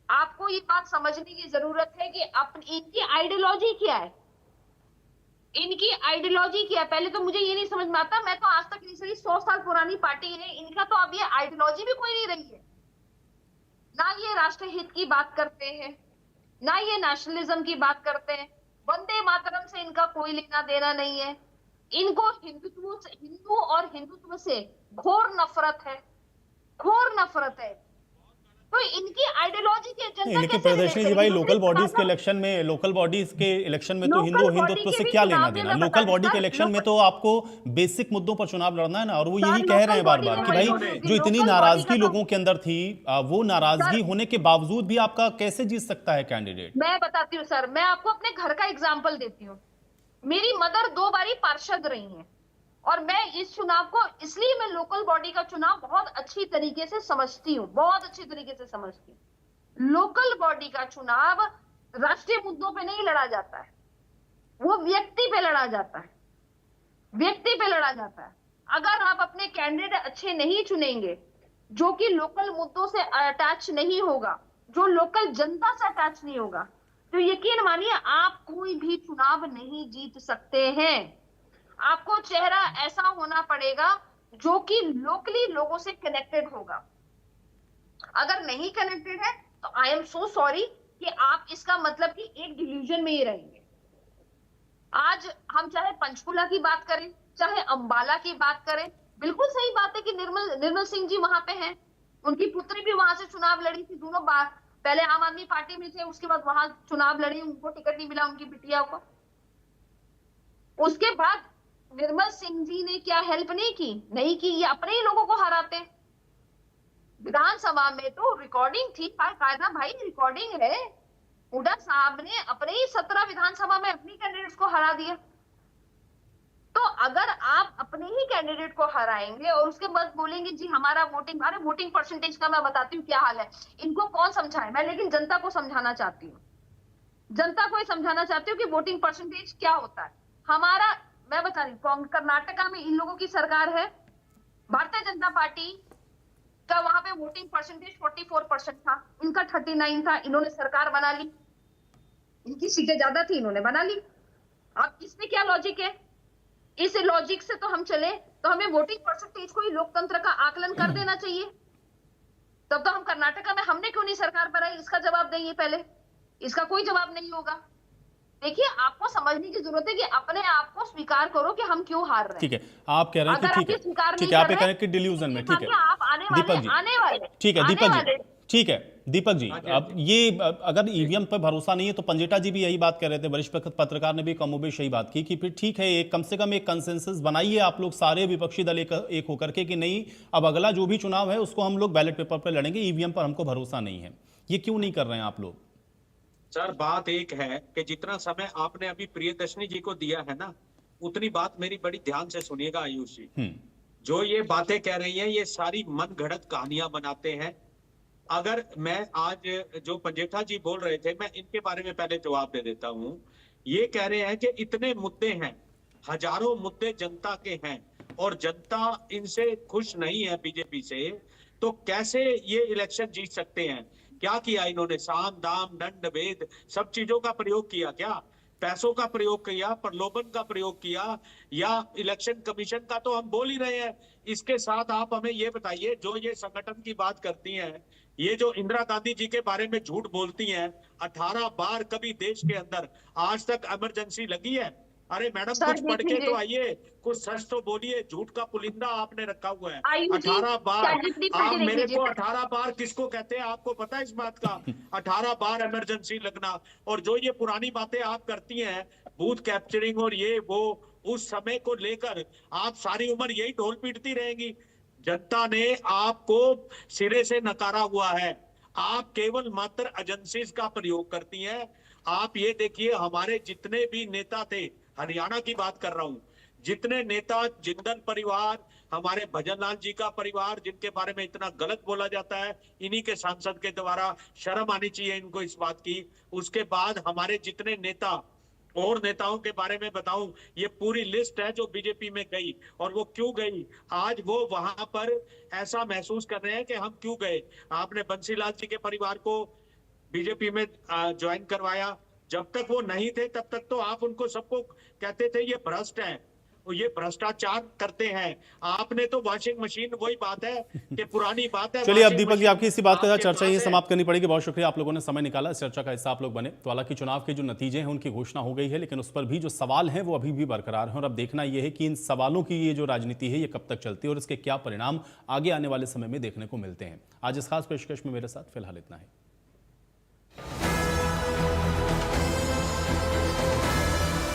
आपको ये बात समझने की जरूरत है कि इनकी आइडियोलॉजी क्या है। पहले तो मुझे ये नहीं समझ में आता, मैं तो आज तक नहीं सही 100 साल पुरानी पार्टी है इनका, तो अब ये आइडियोलॉजी भी कोई नहीं रही है। ना ये राष्ट्र हित की बात करते हैं, ना ये नेशनलिज्म की बात करते हैं। वंदे मातरम से इनका कोई लेना देना नहीं है। इनको हिंदू और हिंदुत्व से घोर नफरत है। तो इनकी आइडियोलॉजी के एजेंडा लेकिन प्रदर्शनी जी, भाई लोकल बॉडीज के इलेक्शन में तो हिंदुत्व से क्या लेना देना। लोकल बॉडी के इलेक्शन में तो आपको बेसिक मुद्दों पर चुनाव लड़ना है ना, और वो यही कह रहे हैं बार बार कि भाई जो इतनी नाराजगी लोगों के अंदर थी, वो नाराजगी होने के बावजूद भी आपका कैसे जीत सकता है कैंडिडेट? मैं बताती हूँ सर, मैं आपको अपने घर का एग्जाम्पल देती हूँ। मेरी मदर 2 बारी पार्षद रही है, और मैं इस चुनाव को, इसलिए मैं लोकल बॉडी का चुनाव बहुत अच्छी तरीके से समझती हूँ। लोकल बॉडी का चुनाव राष्ट्रीय मुद्दों पे नहीं लड़ा जाता है, वो व्यक्ति पे लड़ा जाता है। अगर आप अपने कैंडिडेट अच्छे नहीं चुनेंगे, जो कि लोकल मुद्दों से अटैच नहीं होगा, जो लोकल जनता से अटैच नहीं होगा, तो यकीन मानिए आप कोई भी चुनाव नहीं जीत सकते हैं। आपको चेहरा ऐसा होना पड़ेगा जो कि लोकली लोगों से कनेक्टेड होगा। अगर नहीं कनेक्टेड है तो आई एम सो सॉरी, कि आप इसका मतलब कि एक डिल्यूजन में ही रहेंगे। आज हम चाहे पंचकुला की बात करें, चाहे अंबाला की बात करें, बिल्कुल सही बात है कि निर्मल सिंह जी वहां पे हैं, उनकी पुत्री भी वहां से चुनाव लड़ी थी, दोनों बार पहले आम आदमी पार्टी में थे, उसके बाद वहां चुनाव लड़ी, उनको टिकट नहीं मिला, उनकी बिटिया को। उसके बाद निर्मल सिंह जी ने क्या हेल्प नहीं की, ये अपने ही लोगों को हराते। विधानसभा में तो रिकॉर्डिंग थी, कायदा भाई रिकॉर्डिंग है, हुड्डा साहब ने अपने ही 17 विधानसभा में अपनी कैंडिडेट्स को हरा दिया। तो अगर आप अपने ही कैंडिडेट को हराएंगे और उसके बाद बोलेंगे जी हमारा वोटिंग परसेंटेज का मैं बताती हूँ क्या हाल है, इनको कौन समझाए, मैं लेकिन जनता को समझाना चाहती हूँ, जनता को ही समझाना चाहती हूँ कि वोटिंग परसेंटेज क्या होता है। हमारा, मैं बता रही हूँ, कर्नाटका में इन लोगों की सरकार है, भारतीय जनता पार्टी का वहां पे वोटिंग परसेंटेज 44% था, इनका 39 था, इन्होंने सरकार बना ली, इनकी सीटें ज्यादा थी, इन्होंने बना ली। अब इसमें क्या लॉजिक है? इस लॉजिक से तो हम चले तो हमें वोटिंग परसेंटेज को ही लोकतंत्र का आकलन कर देना चाहिए। तब तो हम कर्नाटका में हमने क्यों नहीं सरकार बनाई, इसका जवाब देंगे पहले, इसका कोई जवाब नहीं होगा। देखिए, आपको समझने की जरूरत है कि अपने आप को स्वीकार करो कि हम क्यों हार रहे हैं। ठीक है, आप कह रहे हैं कि ठीक है, आप कह रहे हैं कि डिल्यूजन में, ठीक है आप दीपक जी, आने वाले ठीक है दीपक जी, ठीक है दीपक जी, हाँ जी, अब ये अगर ईवीएम पर भरोसा नहीं है तो पंजेटा जी भी यही बात कह रहे थे, वरिष्ठ पत्रकार ने भी कमोबेश यही बात की कि फिर ठीक है, एक कम से कम एक कंसेंसस बनाइए आप लोग सारे विपक्षी दल एक होकर के कि नहीं, अब अगला जो भी चुनाव है उसको हम लोग बैलेट पेपर पर लड़ेंगे, ईवीएम पर हमको भरोसा नहीं है। ये क्यों नहीं कर रहे हैं आप लोग? सर, बात एक है कि जितना समय आपने अभी प्रियदर्शनी जी को दिया है ना, उतनी बात मेरी बड़ी ध्यान से सुनिएगा आयुष जी। जो ये बातें कह रही हैं, ये सारी मन घड़त कहानियां बनाते हैं। अगर मैं आज जो पंजेठा जी बोल रहे थे, मैं इनके बारे में पहले जवाब दे देता हूं। ये कह रहे हैं कि इतने मुद्दे हैं, हजारों मुद्दे जनता के हैं और जनता इनसे खुश नहीं है बीजेपी से, तो कैसे ये इलेक्शन जीत सकते हैं? क्या किया इन्होंने? साम दाम दंड भेद सब चीजों का प्रयोग किया क्या? पैसों का प्रयोग किया, प्रलोभन का प्रयोग किया, या इलेक्शन कमीशन का तो हम बोल ही रहे हैं। इसके साथ आप हमें ये बताइए, जो ये संगठन की बात करती हैं, ये जो इंदिरा गांधी जी के बारे में झूठ बोलती हैं, 18 बार कभी देश के अंदर आज तक इमरजेंसी लगी है? अरे मैडम, कुछ पढ़ के तो आइए, कुछ सच तो बोलिए। झूठ का पुलिंदा आपने रखा हुआ है 18 बार। आप मेरे को 18 बार किसको कहते हैं, आपको पता है इस बात का? 18 बार इमरजेंसी लगना। और जो ये पुरानी बातें आप करती हैं, बूथ कैप्चरिंग और ये वो, उस समय को लेकर आप सारी उम्र यही ढोल पीटती रहेंगी। जनता ने आपको सिरे से नकारा हुआ है। आप केवल मात्र एजेंसीज का प्रयोग करती हैं। आप ये देखिए, हमारे जितने भी नेता थे, हरियाणा की बात कर रहा हूं, जितने नेता, जिंदल परिवार, हमारे भजन लाल जी का परिवार, जिनके बारे में इतना गलत बोला जाता है, इन्हीं के सांसद के द्वारा, शर्म आनी चाहिए इनको इस बात की। उसके बाद हमारे जितने नेता और नेताओं के बारे में बताऊं, ये पूरी लिस्ट है जो बीजेपी में गई। और वो क्यों गई? आज वो वहां पर ऐसा महसूस कर रहे हैं कि हम क्यों गए। आपने बंसीलाल जी के परिवार को बीजेपी में ज्वाइन करवाया, जब तक वो नहीं थे तब तक तो आप उनको सबको कहते थे ये भ्रष्ट है, ये भ्रष्टाचार करते हैं। आपने तो वॉशिंग मशीन, वही बात है कि पुरानी बात है। चलिए, अब दीपक जी, आपकी इसी बात के साथ चर्चा ये समाप्त करनी पड़ेगी। बहुत शुक्रिया, आप लोगों ने समय निकाला, इस चर्चा का हिस्सा आप लोग बने। तो हालांकि चुनाव के जो नतीजे हैं उनकी घोषणा हो गई है, लेकिन उस पर भी जो सवाल हैं वो अभी भी बरकरार हैं। और अब देखना यह है कि इन सवालों की ये जो राजनीति है ये कब तक चलती है और इसके क्या परिणाम आगे आने वाले समय में देखने को मिलते हैं। आज इस खास पेशकश में मेरे साथ फिलहाल इतना है।